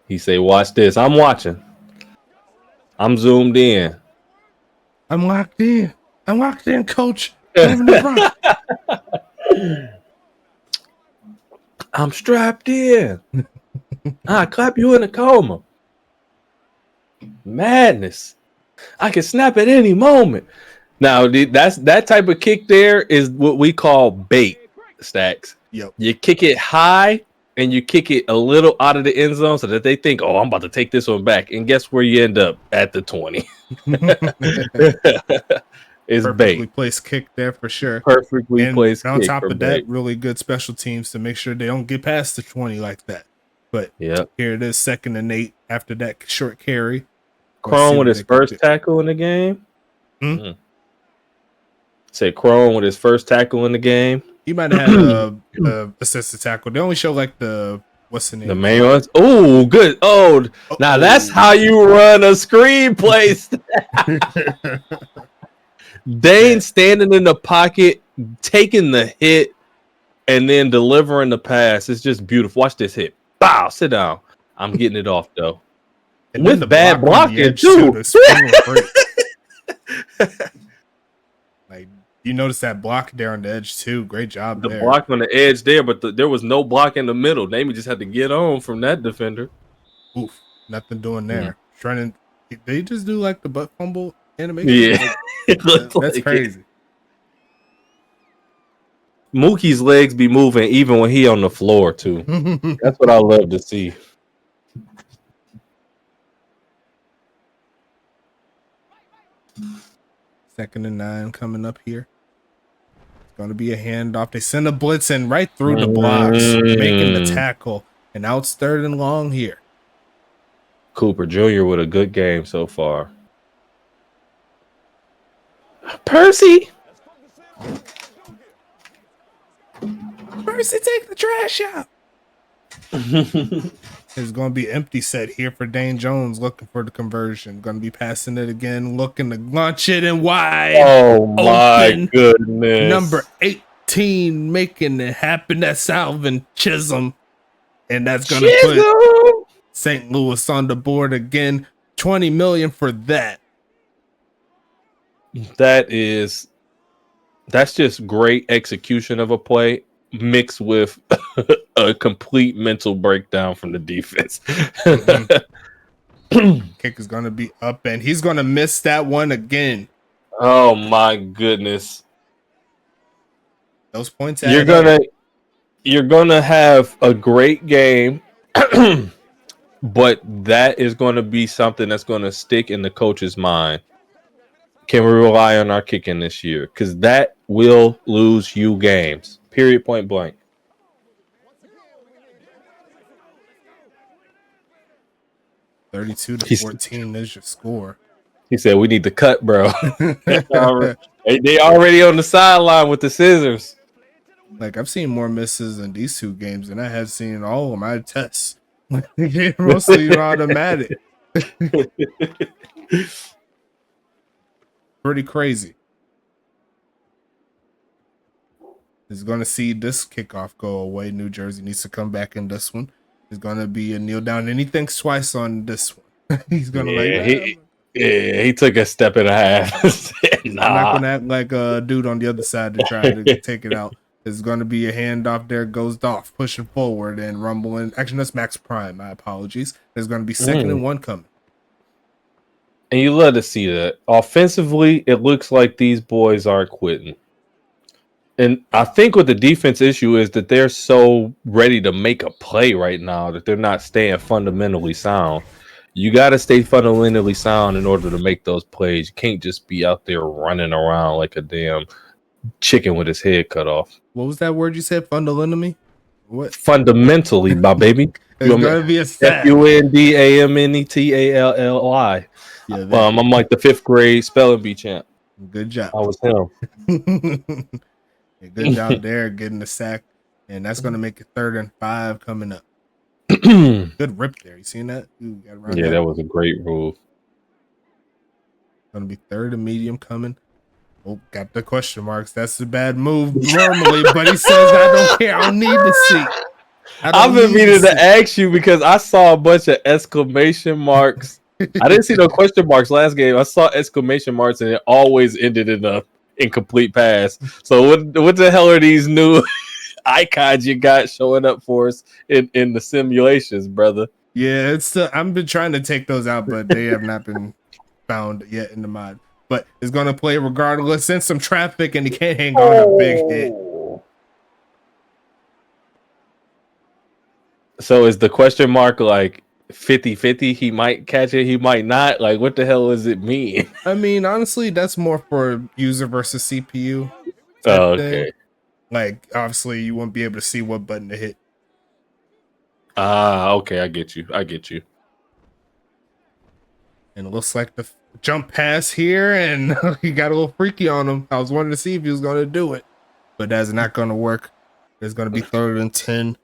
He say, watch this. I'm watching. I'm zoomed in. I'm locked in. I'm locked in, coach. I'm strapped in. I clap you in a coma. Madness. I can snap at any moment. Now, that's that type of kick there is what we call bait, Stacks. Yep. You kick it high and you kick it a little out of the end zone so that they think, oh, I'm about to take this one back. And guess where you end up? At the 20. It's perfectly bait. placed kick there for sure. Perfectly placed kick. On kick top of that, bait. really good special teams to make sure they don't get past the 20 like that. But yeah, here it is, 2nd and 8 after that short carry. Crone with his first tackle in the game. Say Crone with his first tackle in the game. He might have had a assisted tackle. They only show like the what's the name? The main ones. Oh, good. Oh, now that's how you run a screenplay. Dane standing in the pocket, taking the hit, and then delivering the pass. It's just beautiful. Watch this hit. Bow, sit down. I'm getting it off though. And with the bad blocking too. Like you notice that block there on the edge too. Great job the there. Block on the edge there, but there was no block in the middle. Namie just had to get on from that defender. Oof, nothing doing there. Trying to, they just do like the butt fumble animation. Yeah, that's like crazy. Mookie's legs be moving even when he on the floor too. That's what I love to see. Second and 9 coming up here. It's going to be a handoff. They send a blitz in right through the blocks, making the tackle. And now it's 3rd and long here. Cooper Jr. with a good game so far. Percy, take the trash out. It's going to be empty set here for Dane Jones looking for the conversion. Going to be passing it again, looking to launch it and wide. Oh, my goodness. Number 18 making it happen. That's Alvin Chisholm. And that's going to put St. Louis on the board again. $20 million for that. That's just great execution of a play mixed with a complete mental breakdown from the defense. Kick is going to be up, and he's going to miss that one again. Oh my goodness! Those points. You're gonna have a great game, but that is going to be something that's going to stick in the coach's mind. Can we rely on our kicking this year? Because that will lose you games. Period. Point blank. 32-14 is your score. He said, "We need to cut, bro." They already on the sideline with the scissors. Like I've seen more misses in these 2 games than I have seen in all of my tests. Mostly automatic. Pretty crazy. Is going to see this kickoff go away. New Jersey needs to come back in this one. It's going to be a kneel down, and he thinks twice on this one. He's going to he took a step and a half. I'm not going to act like a dude on the other side to try to take it out. It's going to be a handoff there, goes off, pushing forward and rumbling. Actually, that's Max Prime. My apologies. There's going to be 2nd and 1 coming. And you love to see that. Offensively, it looks like these boys aren't quitting. And I think what the defense issue is that they're so ready to make a play right now that they're not staying fundamentally sound. You got to stay fundamentally sound in order to make those plays. You can't just be out there running around like a damn chicken with his head cut off. What was that word you said? Fundamentally? What? Fundamentally, my baby. It's going to be a stat. Fundamentalli. Yeah, I'm like the 5th grade spelling bee champ. Good job. I was him. Yeah, good job there getting the sack. And that's going to make it 3rd and 5 coming up. Good rip there. You seen that? Ooh, Yeah, that was a great move. Going to be 3rd and medium coming. Oh, got the question marks. That's a bad move normally, but he says, I don't care. I don't need to see. I've been meaning to ask you because I saw a bunch of exclamation marks. I didn't see no question marks last game. I saw exclamation marks, and it always ended in a incomplete pass. So what the hell are these new icons you got showing up for us in the simulations, brother? Yeah, it's I've been trying to take those out, but they have not been found yet in the mod. But it's going to play regardless. In some traffic, and he can't hang on a big hit. So is the question mark like 50-50? He might catch it, he might not. Like, what the hell does it mean? I mean, honestly, that's more for user versus CPU. Oh, okay. Thing. Like, obviously, you won't be able to see what button to hit. Okay, I get you. And it looks like the jump pass here, and he got a little freaky on him. I was wanting to see if he was going to do it, but that's not going to work. It's going to be 3rd and 10.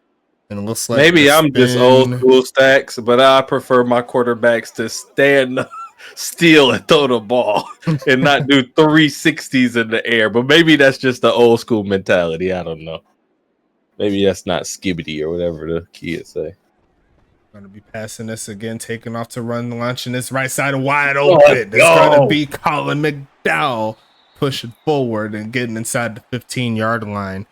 And it looks like maybe I'm just old school Stacks, but I prefer my quarterbacks to stand still and throw the ball and not do 360s in the air. But maybe that's just the old school mentality. I don't know. Maybe that's not skibbity or whatever the kids say. Going to be passing this again, taking off to run, launching this right side wide open. It's going to be Colin McDowell pushing forward and getting inside the 15-yard line.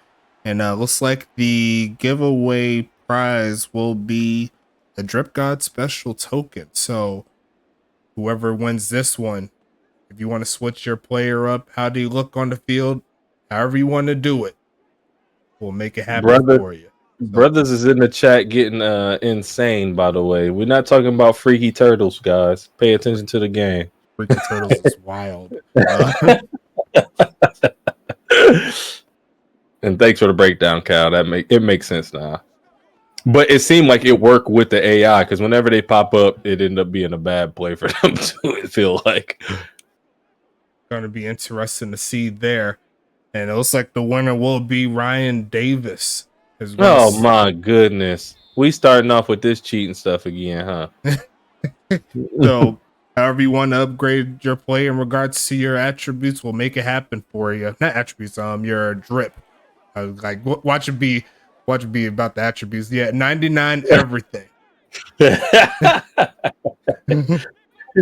And looks like the giveaway prize will be a Drip God special token. So whoever wins this one, if you want to switch your player up, how do you look on the field, however you want to do it, we'll make it happen for you. Brothers is in the chat getting insane, by the way. We're not talking about Freaky Turtles, guys. Pay attention to the game. Freaky Turtles is wild. And thanks for the breakdown, Cal. It makes sense now. But it seemed like it worked with the AI, because whenever they pop up, it ended up being a bad play for them too, it feel like. Going to be interesting to see there. And it looks like the winner will be Ryan Davis. Oh my goodness. We starting off with this cheating stuff again, huh? So however you want to upgrade your play in regards to your attributes, we'll make it happen for you. Not attributes, your drip. Like watch it be about the attributes. Yeah, 99 everything. He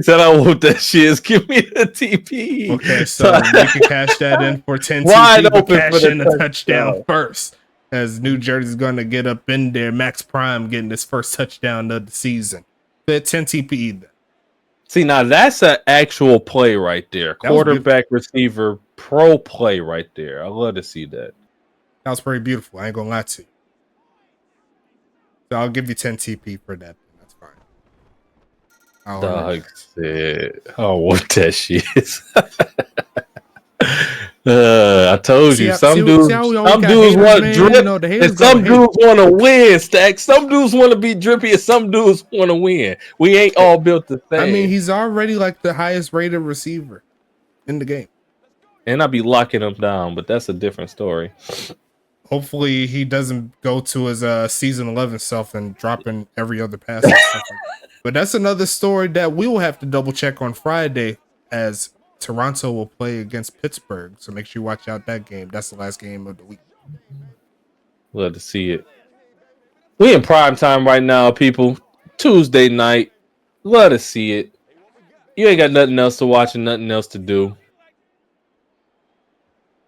said, I want that shit. Give me the TP. Okay, so we can cash that in for 10 wide TP, open cash for in a touchdown first. As New Jersey's going to get up in there. Max Prime getting his first touchdown of the season. The 10 TP then. See, now that's an actual play right there. Quarterback, receiver, pro play right there. I love to see that. That was pretty beautiful. I ain't gonna lie to you. So I'll give you 10 TP for that. That's fine. Dog said, I don't want that shit. I told you, some dudes want drip, and some dudes want to win. Stack. Some dudes want to be drippy, and some dudes want to win. We ain't all built the same. I mean, he's already like the highest rated receiver in the game, and I be locking him down, but that's a different story. Hopefully, he doesn't go to his season 11 self and dropping every other pass. But that's another story that we will have to double check on Friday, as Toronto will play against Pittsburgh. So make sure you watch out that game. That's the last game of the week. Love to see it. We in prime time right now, people. Tuesday night. Love to see it. You ain't got nothing else to watch and nothing else to do.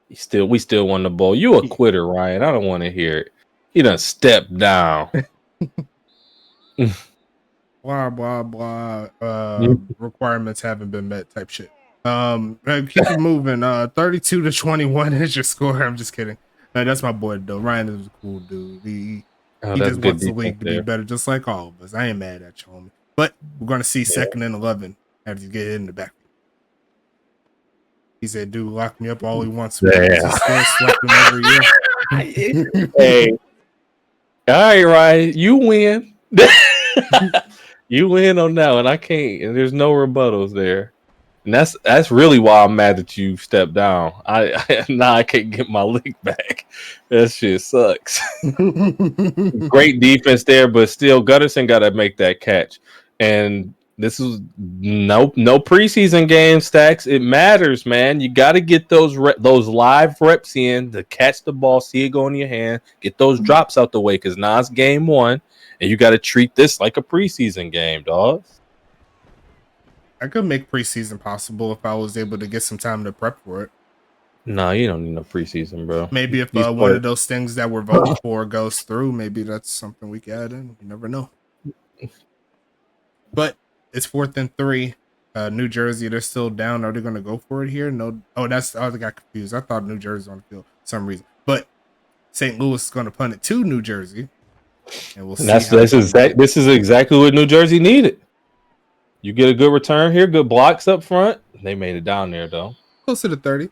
We still won the bowl. You a quitter, Ryan. I don't want to hear it. You done stepped down. Blah blah blah. Requirements haven't been met type shit. Keep it moving. 32-21 is your score. I'm just kidding. That's my boy though. Ryan is a cool dude. He just wants the league to be better, just like all of us. I ain't mad at you, homie. But we're gonna see 2nd and 11 after you get hit in the back. He said, "Dude, lock me up all he wants." Yeah. Slap him every year. Hey, all right, Ryan, you win. You win on that one. I can't, and there's no rebuttals there. And that's really why I'm mad that you stepped down. Now I can't get my league back. That shit sucks. Great defense there, but still Gutterson got to make that catch. And this is no preseason game, Stacks. It matters, man. You got to get those live reps in to catch the ball, see it go in your hand, get those drops out the way because now it's game 1, and you got to treat this like a preseason game, dog. I could make preseason possible if I was able to get some time to prep for it. No, you don't need no preseason, bro. Maybe if one of those things that we're voting for goes through, maybe that's something we can add in. You never know. But it's 4th and 3. New Jersey, they're still down. Are they going to go for it here? No. Oh, I got confused. I thought New Jersey was on the field for some reason. But St. Louis is going to punt it to New Jersey. And we'll see. This is exactly what New Jersey needed. You get a good return here, good blocks up front. They made it down there, though. Close to the 30.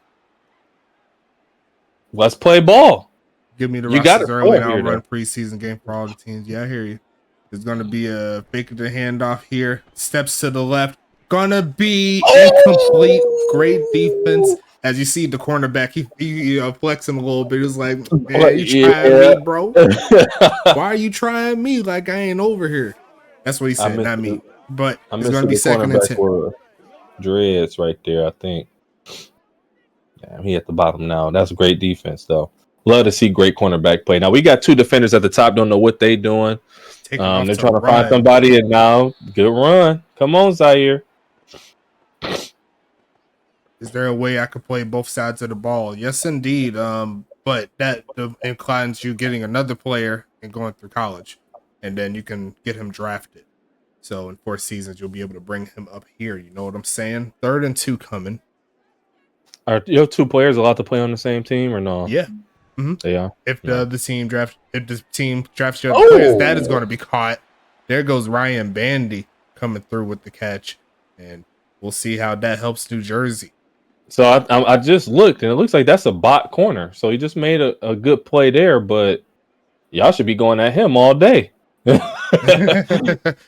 Let's play ball. Give me the rosters early, and I'll run preseason game for all the teams. Yeah, I hear you. There's going to be a fake the handoff here. Steps to the left. Gonna be incomplete. Great defense. As you see, the cornerback, he flexing a little bit. He's like, man, you trying me, bro? Why are you trying me? Like, I ain't over here. That's what he said, not me. But it's going to be 2nd and 10. Dreads right there, I think. Damn, he at the bottom now. That's a great defense, though. Love to see great cornerback play. Now, we got 2 defenders at the top. Don't know what they doing. They're trying to find somebody, and now, good run. Come on, Zaire. Is there a way I could play both sides of the ball? Yes, indeed. But that inclines you getting another player and going through college, and then you can get him drafted. So in 4 seasons, you'll be able to bring him up here. You know what I'm saying? 3rd and 2 coming. Are your 2 players allowed to play on the same team or no? Yeah. Mm-hmm. They are. If the team drafts your other players, that is going to be caught. There goes Ryan Bandy coming through with the catch, and we'll see how that helps New Jersey. So I just looked, and it looks like that's a bot corner. So he just made a good play there, but y'all should be going at him all day.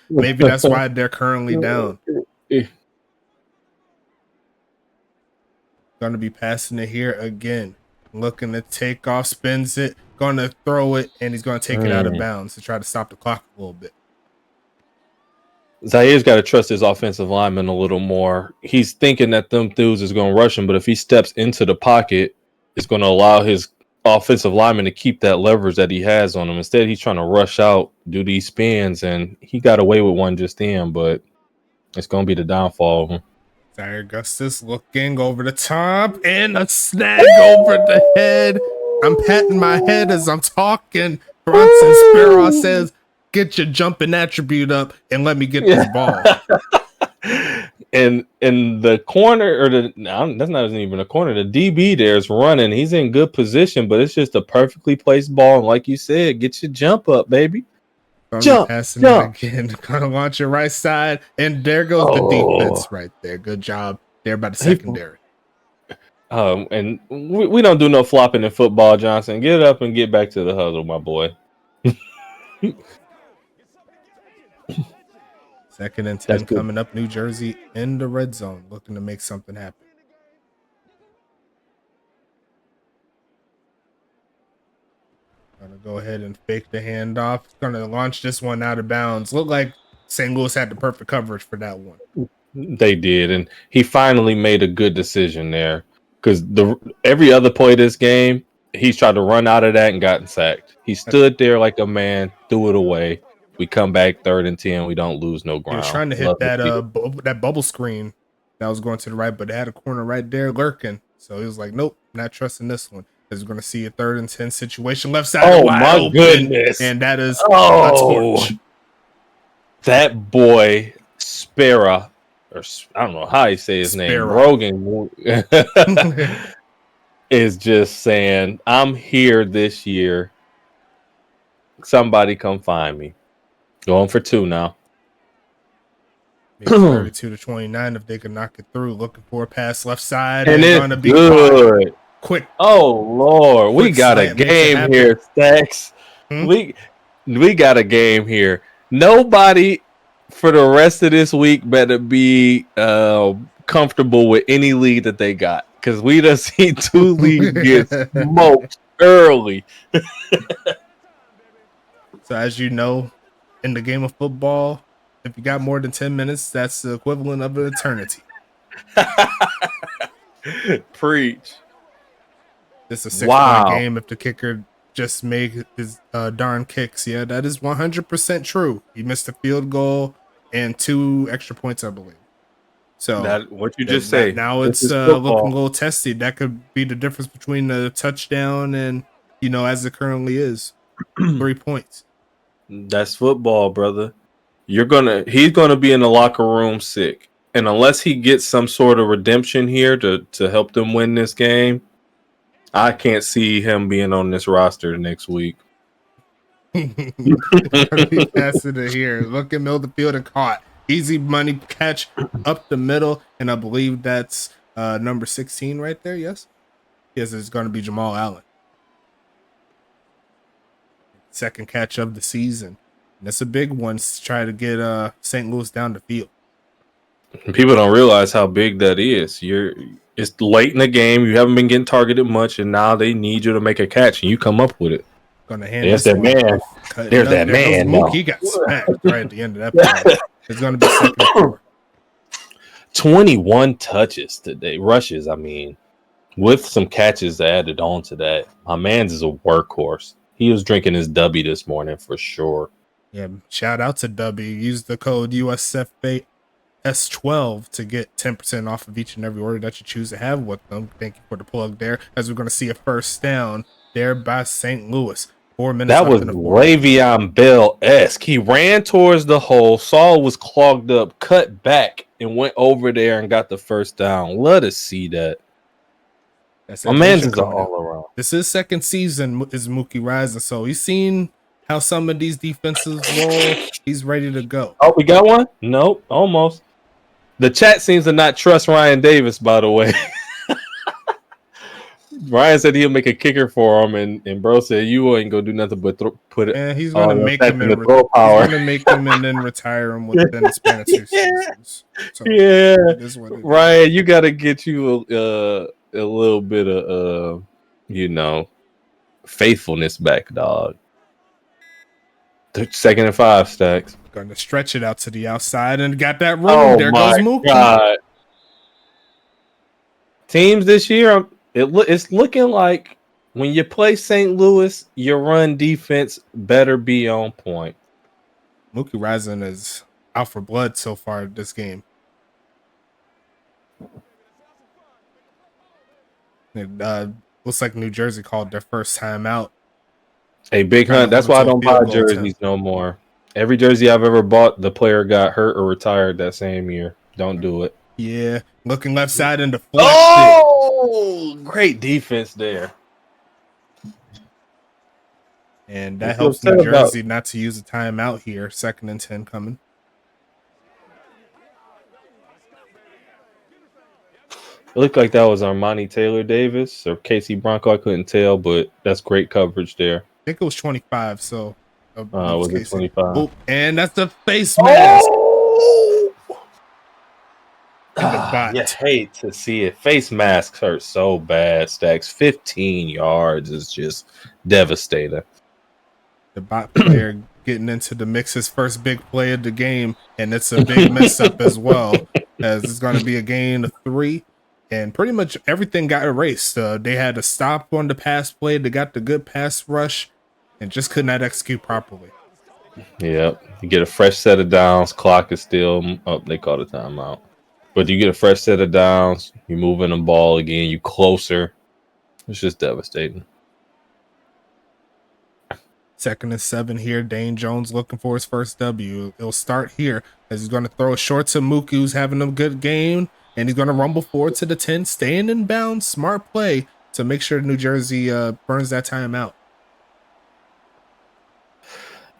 Maybe that's why they're currently down. Going to be passing it here again. Looking to take off, spins it, going to throw it, and he's going to take it out of bounds to try to stop the clock a little bit. Zaire's got to trust his offensive lineman a little more. He's thinking that them dudes is going to rush him, but if he steps into the pocket, it's going to allow his offensive lineman to keep that leverage that he has on him. Instead, he's trying to rush out, do these spins, and he got away with one just then, but it's going to be the downfall of him. Zaire Augustus looking over the top and a snag over the head. I'm patting my head as I'm talking. Bronson Sparrow says, get your jumping attribute up and let me get this ball. And in the corner, or that's not even a corner, the DB there is running. He's in good position, but it's just a perfectly placed ball. And like you said, get your jump up, baby. Jump. It again. Gonna launch your right side, and there goes the defense right there. Good job there by the secondary. And we don't do no flopping in football, Johnson. Get up and get back to the huddle, my boy. 2nd and 10 coming up. New Jersey in the red zone, looking to make something happen. Gonna go ahead and fake the handoff. Gonna launch this one out of bounds. Looked like St. Louis had the perfect coverage for that one. They did, and he finally made a good decision there. Because every other play this game, he's tried to run out of that and gotten sacked. He stood there like a man, threw it away. We come back 3rd and 10. We don't lose no ground. He was trying to hit that bubble screen that was going to the right, but it had a corner right there lurking. So he was like, nope, not trusting this one. Because we're going to see a 3rd and 10 situation. Left side. Oh, my goodness. And that is a torch. That boy, Sparrow, or I don't know how he say his name, Rogan, is just saying, I'm here this year. Somebody come find me. Going for 2 now. 32-29 if they can knock it through. Looking for a pass left side. And it's going to be good. Quick. Oh, Lord. We got a game here, Stacks. We got a game here. Nobody for the rest of this week better be comfortable with any lead that they got because we done seen 2 leagues get smoked early. So as you know, in the game of football, if you got more than 10 minutes, that's the equivalent of an eternity. Preach. It's a 6-point game if the kicker just make his darn kicks. Yeah, that is 100% true. He missed a field goal and 2 extra points, I believe. So that what you just say. Now it's looking a little testy. That could be the difference between a touchdown and, as it currently is, 3 points. That's football, brother. He's gonna be in the locker room sick. And unless he gets some sort of redemption here to help them win this game, I can't see him being on this roster next week. Be faster to here. Look at middle of the field and caught. Easy money catch up the middle. And I believe that's number 16 right there. Yes, it's going to be Jamal Allen. Second catch of the season. And that's a big one to try to get St. Louis down the field. People don't realize how big that is. It's late in the game. You haven't been getting targeted much, and now they need you to make a catch, and you come up with it. Gonna hand There's that man. There's that man. He got smacked right at the end of that play. It's gonna be 2nd and 4. 21 touches today, rushes. I mean, with some catches added on to that. My man's is a workhorse. He was drinking his W this morning for sure. Yeah, shout out to W. Use the code USFA S12 to get 10% off of each and every order that you choose to have with them. Thank you for the plug there. As we're going to see a first down there by St. Louis. 4 minutes. That was Le'Veon Bell-esque. He ran towards the hole, saw it was clogged up, cut back, and went over there and got the first down. Let us see that. My man's is all around. This is 2nd season is Mookie Rising, so he's seen how some of these defenses roll. He's ready to go. Oh, we got one? Nope, almost. The chat seems to not trust Ryan Davis, by the way. Ryan said he'll make a kicker for him, and bro said you ain't gonna do nothing but put it. And he's gonna make him and then retire him within the span of 2 seasons. So yeah, Ryan, you gotta get you a little bit of faithfulness back, dog. 2nd and 5 Stacks. Gonna stretch it out to the outside and got that room. There goes Mookie. God. Teams this year, it's looking like when you play St. Louis, your run defense better be on point. Mookie Rising is out for blood so far this game. It looks like New Jersey called their first time out. Hey, Big Hunt, that's why I don't buy jerseys no more. Every jersey I've ever bought, the player got hurt or retired that same year. Don't do it. Yeah, looking left side and deflected. Oh, great defense there. And that helps New Jersey not to use a timeout here. 2nd and 10 coming. It looked like that was Armani Taylor Davis or Casey Bronco. I couldn't tell, but that's great coverage there. I think it was 25. So, was it 25? Oh, and that's the face mask. You hate to see it. Face masks hurt so bad. Stacks 15 yards is just devastating. The bot player getting into the mix, his first big play of the game, and it's a big mess up as well, as it's going to be a gain of 3. And pretty much everything got erased. They had to stop on the pass play. They got the good pass rush and just could not execute properly. Yep. You get a fresh set of downs. Clock is still up. They call the timeout. But you get a fresh set of downs. You move in the ball again. You closer. It's just devastating. 2nd and 7 here. Dane Jones looking for his first W. It'll start here as he's going to throw a short to Mookie, who's having a good game. And he's going to rumble forward to the 10, staying in bounds. Smart play to make sure New Jersey burns that time out.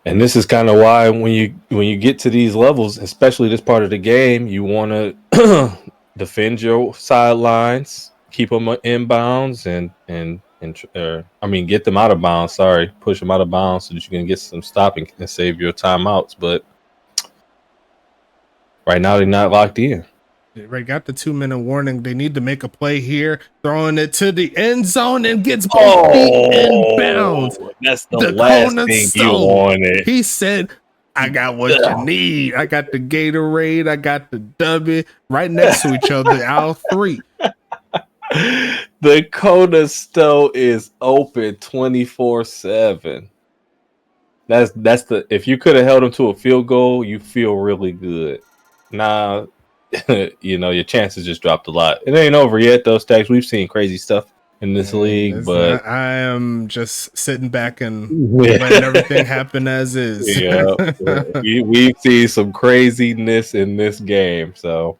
And this is kind of why when you get to these levels, especially this part of the game, you want to defend your sidelines, keep them in bounds, and get them out of bounds. Sorry, push them out of bounds so that you can get some stopping and save your timeouts. But right now they're not locked in. They got the 2-minute warning. They need to make a play here, throwing it to the end zone and gets both feet inbounds. That's the last thing you wanted. He said, I got what you need. I got the Gatorade. I got the W right next to each other. All three. The Kona Stowe is open 24/7. That's the if you could have held him to a field goal, you feel really good. Nah, your chances just dropped a lot. It ain't over yet, though, Stacks. We've seen crazy stuff in this league, but I am just sitting back and letting everything happen as is. Yeah, we've seen some craziness in this game. So,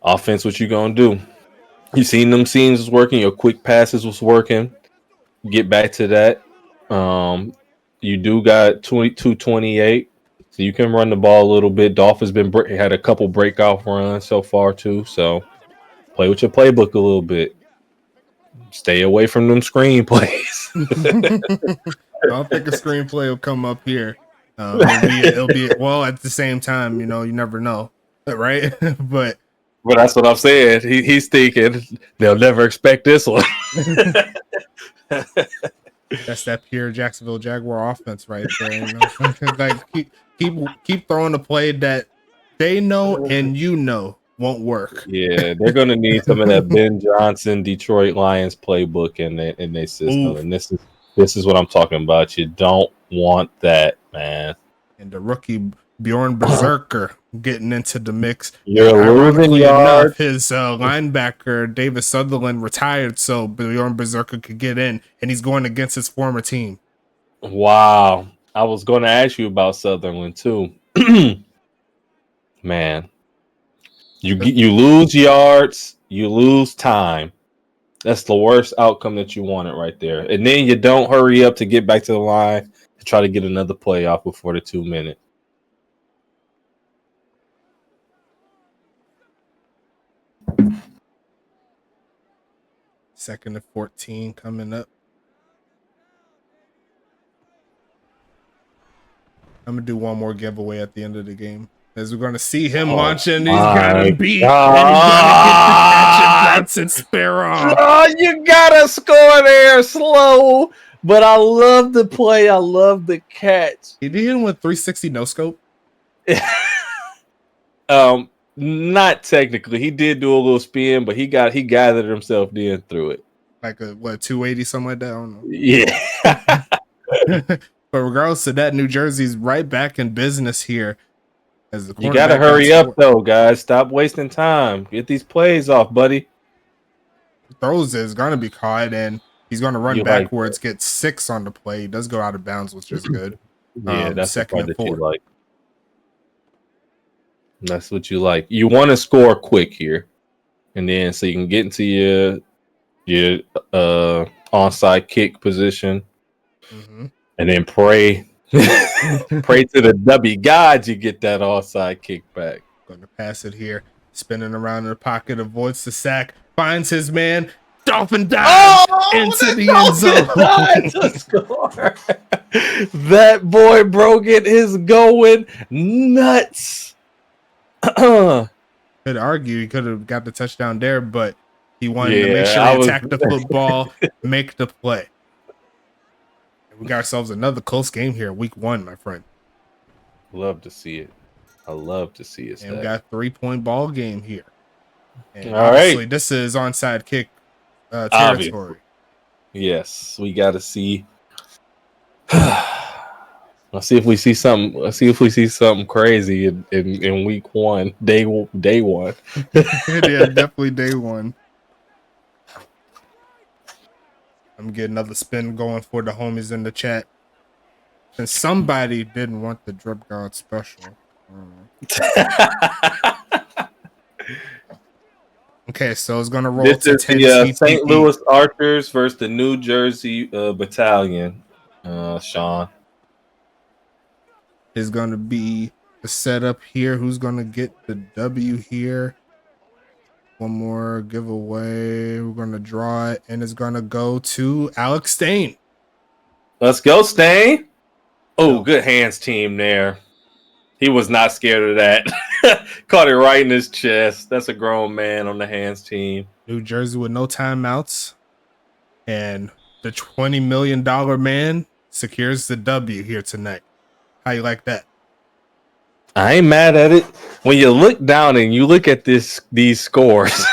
offense, what you gonna do? You seen them scenes was working. Your quick passes was working. Get back to that. You do got 22-28, so you can run the ball a little bit. Dolph has had a couple breakout runs so far too. So play with your playbook a little bit. Stay away from them screenplays. I don't think a screenplay will come up here. It'll be well at the same time. You never know, right? But that's what I'm saying. He's thinking they'll never expect this one. That's that pure Jacksonville Jaguar offense right there. Like keep throwing the play that they know and won't work. Yeah, they're gonna need some of that Ben Johnson Detroit Lions playbook in their system. Oof. And this is what I'm talking about. You don't want that, man. And the rookie Bjorn Berserker getting into the mix. You're losing yards. His linebacker Davis Sutherland retired, so Bjorn Berserker could get in, and he's going against his former team. Wow, I was going to ask you about Sutherland too. Man, you lose yards, you lose time. That's the worst outcome that you wanted right there. And then you don't hurry up to get back to the line to try to get another play off before the 2 minute. Second and 14 coming up. I'm going to do one more giveaway at the end of the game. As we're going to see him launching, he's got to beat, and he's going to get the catch and Bronson Sparrow. Oh, you got to score there slow, but I love the play. I love the catch. He did him with 360 no scope. Not technically. He did do a little spin, but he gathered himself in through it. Like a 280, something like that. I don't know. Yeah. But regardless of that, New Jersey's right back in business here. As the you gotta hurry up though, guys. Stop wasting time. Get these plays off, buddy. Throws is gonna be caught, and he's gonna run backwards, get 6 on the play. He does go out of bounds, which is good. Yeah, that's second and 4. You like. That's what you like. You want to score quick here, and then so you can get into your onside kick position, and then pray to the W God you get that onside kick back. Going to pass it here, spinning around in the pocket, avoids the sack, finds his man. Dolphin dives into the end zone to score. That boy Brogan is going nuts. Could argue he could have got the touchdown there, but he wanted to make sure he attacked the football, make the play. And we got ourselves another close game here, week 1, my friend. Love to see it. I love to see it. And we got a 3-point ball game here. And all right, this is onside kick territory. Obviously. Yes, we got to see. Let's see if we see something. Let's see if we see something crazy in week 1, day 1. Yeah, definitely day 1. I'm getting another spin going for the homies in the chat. And somebody didn't want the Drip God special. Okay, so it's gonna roll this to is the St. Louis Archers versus the New Jersey Battalion. Sean. Is going to be the setup here. Who's going to get the W here? One more giveaway. We're going to draw it, and it's going to go to Alex Stain. Let's go, Stain. Oh, good hands team there. He was not scared of that. Caught it right in his chest. That's a grown man on the hands team. New Jersey with no timeouts. And the $20 million man secures the W here tonight. How you like that? I ain't mad at it. When you look down and you look at these scores,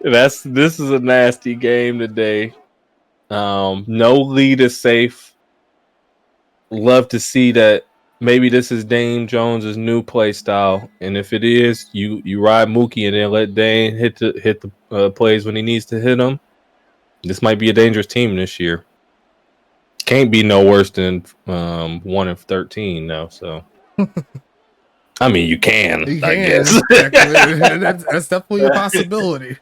this is a nasty game today. No lead is safe. Love to see that. Maybe this is Dame Jones's new play style, and if it is, you ride Mookie and then let Dame hit the plays when he needs to hit them. This might be a dangerous team this year. Can't be no worse than 1-13 now. So, I mean, you can. I guess that's definitely a possibility.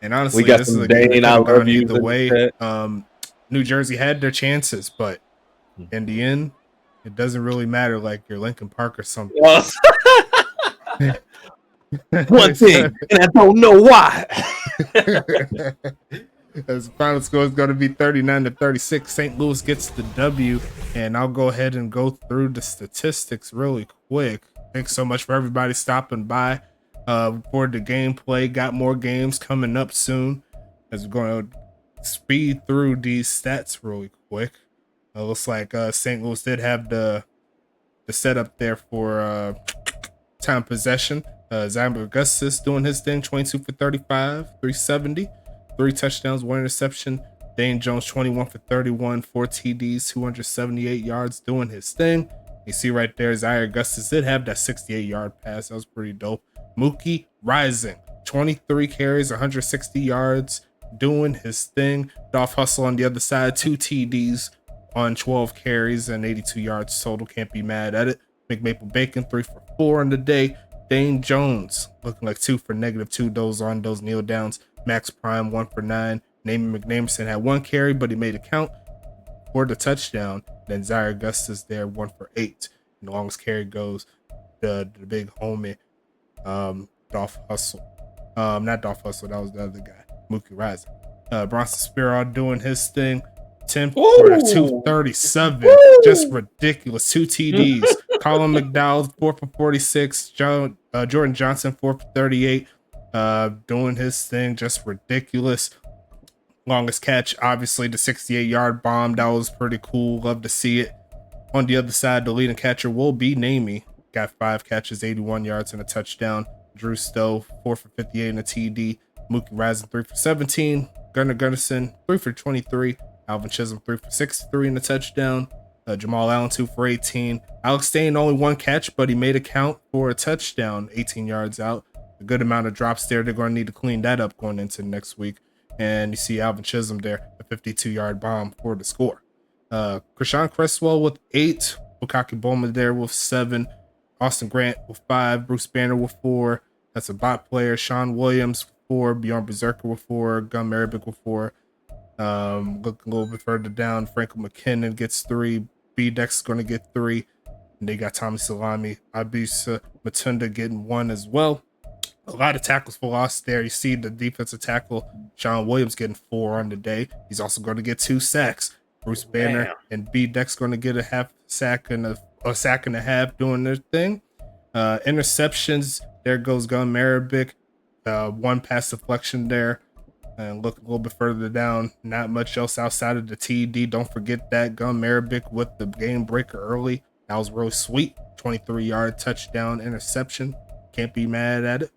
And honestly, this is a game that could have gone either way. New Jersey had their chances, but in the end, it doesn't really matter. Like your Lincoln Park or something. One thing, and I don't know why. As the final score is going to be 39-36. St. Louis gets the W, and I'll go ahead and go through the statistics really quick. Thanks so much for everybody stopping by for the gameplay. Got more games coming up soon, as we're going to speed through these stats really quick. Looks like St. Louis did have the setup there for time possession. Zion Augustus doing his thing, 22 for 35, 370, 3 touchdowns, 1 interception. Dane Jones, 21 for 31, 4 TDs, 278 yards, doing his thing. You see right there, Zion Augustus did have that 68-yard pass. That was pretty dope. Mookie rising, 23 carries, 160 yards, doing his thing. Dolph Hustle on the other side, 2 TDs on 12 carries and 82 yards total. Can't be mad at it. McMaple Bacon, 3 for 4 on the day. Dane Jones looking like 2 for -2. Those on those kneel downs. Max Prime 1 for 9. Naaman McNamerson had 1 carry, but he made a count for the touchdown. Then Zaire Augustus there 1 for 8. And the longest carry goes the big homie Dolph Hustle. Not Dolph Hustle, that was the other guy. Mookie Rising. Bronson Spiro doing his thing. 10 for 237. Woo! Just ridiculous. 2 TDs. Colin McDowell 4 for 46. Jordan Johnson 4 for 38. Doing his thing. Just ridiculous. Longest catch, obviously the 68-yard bomb. That was pretty cool. Love to see it. On the other side, the leading catcher will be Namey. Got 5 catches, 81 yards and a touchdown. Drew Stowe 4 for 58 and a TD. Mookie Rising 3 for 17. Gunnar Gunnarsson 3 for 23. Alvin Chisholm 3 for 63 and a touchdown. Jamal Allen 2 for 18. Alex Stain only 1 catch, but he made a count for a touchdown, 18 yards out. A good amount of drops there. They're going to need to clean that up going into next week. And you see Alvin Chisholm there, a 52-yard bomb for the score. Krishan Cresswell with 8. Bukaki Bowman there with 7. Austin Grant with 5. Bruce Banner with 4. That's a bot player. Sean Williams with 4. Bjorn Berserker with 4. Gun Merribick with 4. Looking a little bit further down, Franco McKinnon gets 3. B-Dex is going to get 3. And they got Tommy Salami, Abisa Matunda getting 1 as well. A lot of tackles for loss there. You see the defensive tackle, Sean Williams, getting 4 on the day. He's also going to get 2 sacks. Bruce Banner and B-Dex going to get a half sack and a sack and a half doing their thing. Interceptions, there goes Gun Merribick. 1 pass deflection there. And look a little bit further down, not much else outside of the TD. Don't forget that Gun Merribick with the game breaker early. That was real sweet. 23-yard touchdown interception. Can't be mad at it.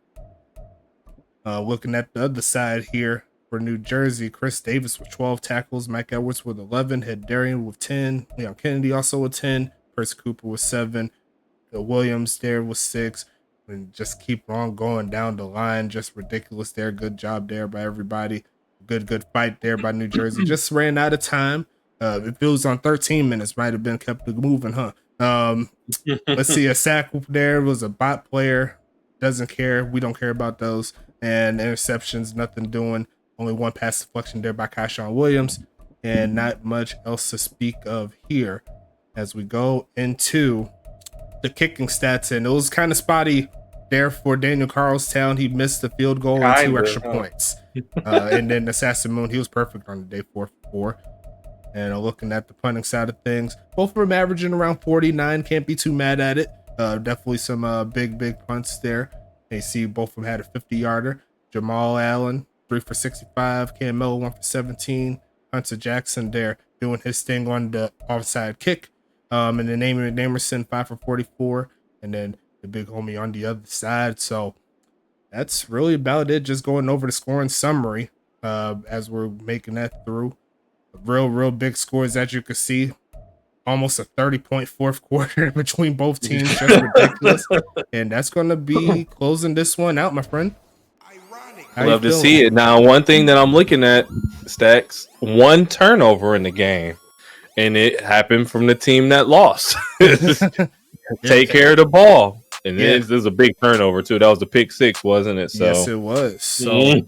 Looking at the other side here for New Jersey, Chris Davis with 12 tackles, Mike Edwards with 11, Head Darian with 10, Leon Kennedy also with 10, Percy Cooper with 7, Williams there with 6. And just keep on going down the line. Just ridiculous there. Good job there by everybody. Good fight there by New Jersey. Just ran out of time. If it was on 13 minutes, might have been kept moving, huh? Let's see. A sack there was a bot player. Doesn't care. We don't care about those. And interceptions, nothing doing. Only 1 pass deflection there by Kyshawn Williams. And not much else to speak of here as we go into the kicking stats. And it was kind of spotty there for Daniel Carlstown. He missed the field goal and 2 extra points. And then Assassin Moon, he was perfect on the day, 4 for 4. And looking at the punting side of things, both of them averaging around 49. Can't be too mad at it. Definitely some big punts there. And you see both of them had a 50-yarder. Jamal Allen, 3 for 65. Cam Miller, 1 for 17. Hunter Jackson there doing his thing on the offside kick. And then Amy McNamerson, 5 for 44. And then the big homie on the other side. So that's really about it. Just going over the scoring summary as we're making that through. Real big scores, as you can see. Almost a 30-point fourth quarter between both teams. Just ridiculous. And that's going to be closing this one out, my friend. Love to see it. Now, one thing that I'm looking at, Stacks, 1 turnover in the game. And it happened from the team that lost. Take care of the ball. And there's a big turnover, too. That was a pick 6, wasn't it? So. Yes, it was. So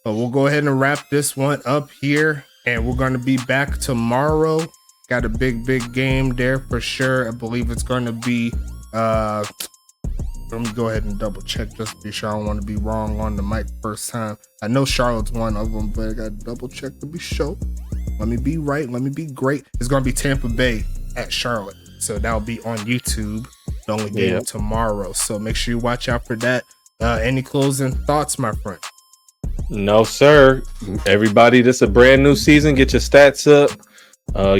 we'll go ahead and wrap this one up here. And we're going to be back tomorrow. Got a big game there for sure. I believe it's going to be... let me go ahead and double check just to be sure. I don't want to be wrong on the mic first time. I know Charlotte's one of them, but I got to double check to be sure. Let me be right. Let me be great. It's going to be Tampa Bay at Charlotte. So that'll be on YouTube. The only game tomorrow. So make sure you watch out for that. Any closing thoughts, my friend? No, sir. Everybody, this is a brand new season. Get your stats up.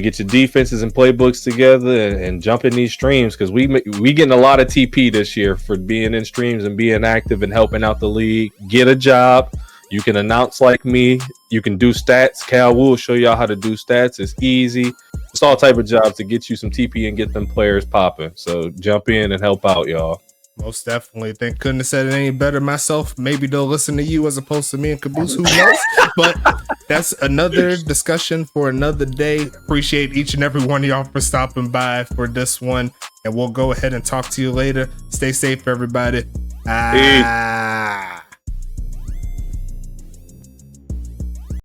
Get your defenses and playbooks together and jump in these streams, because we getting a lot of TP this year for being in streams and being active and helping out the league. Get a job. You can announce like me. You can do stats. Cal will show y'all how to do stats. It's easy. It's all type of jobs to get you some TP and get them players popping. So jump in and help out, y'all. Most definitely. Couldn't have said it any better myself. Maybe they'll listen to you as opposed to me and Caboose. Who knows? But that's another discussion for another day. Appreciate each and every one of y'all for stopping by for this one. And we'll go ahead and talk to you later. Stay safe, everybody. Peace.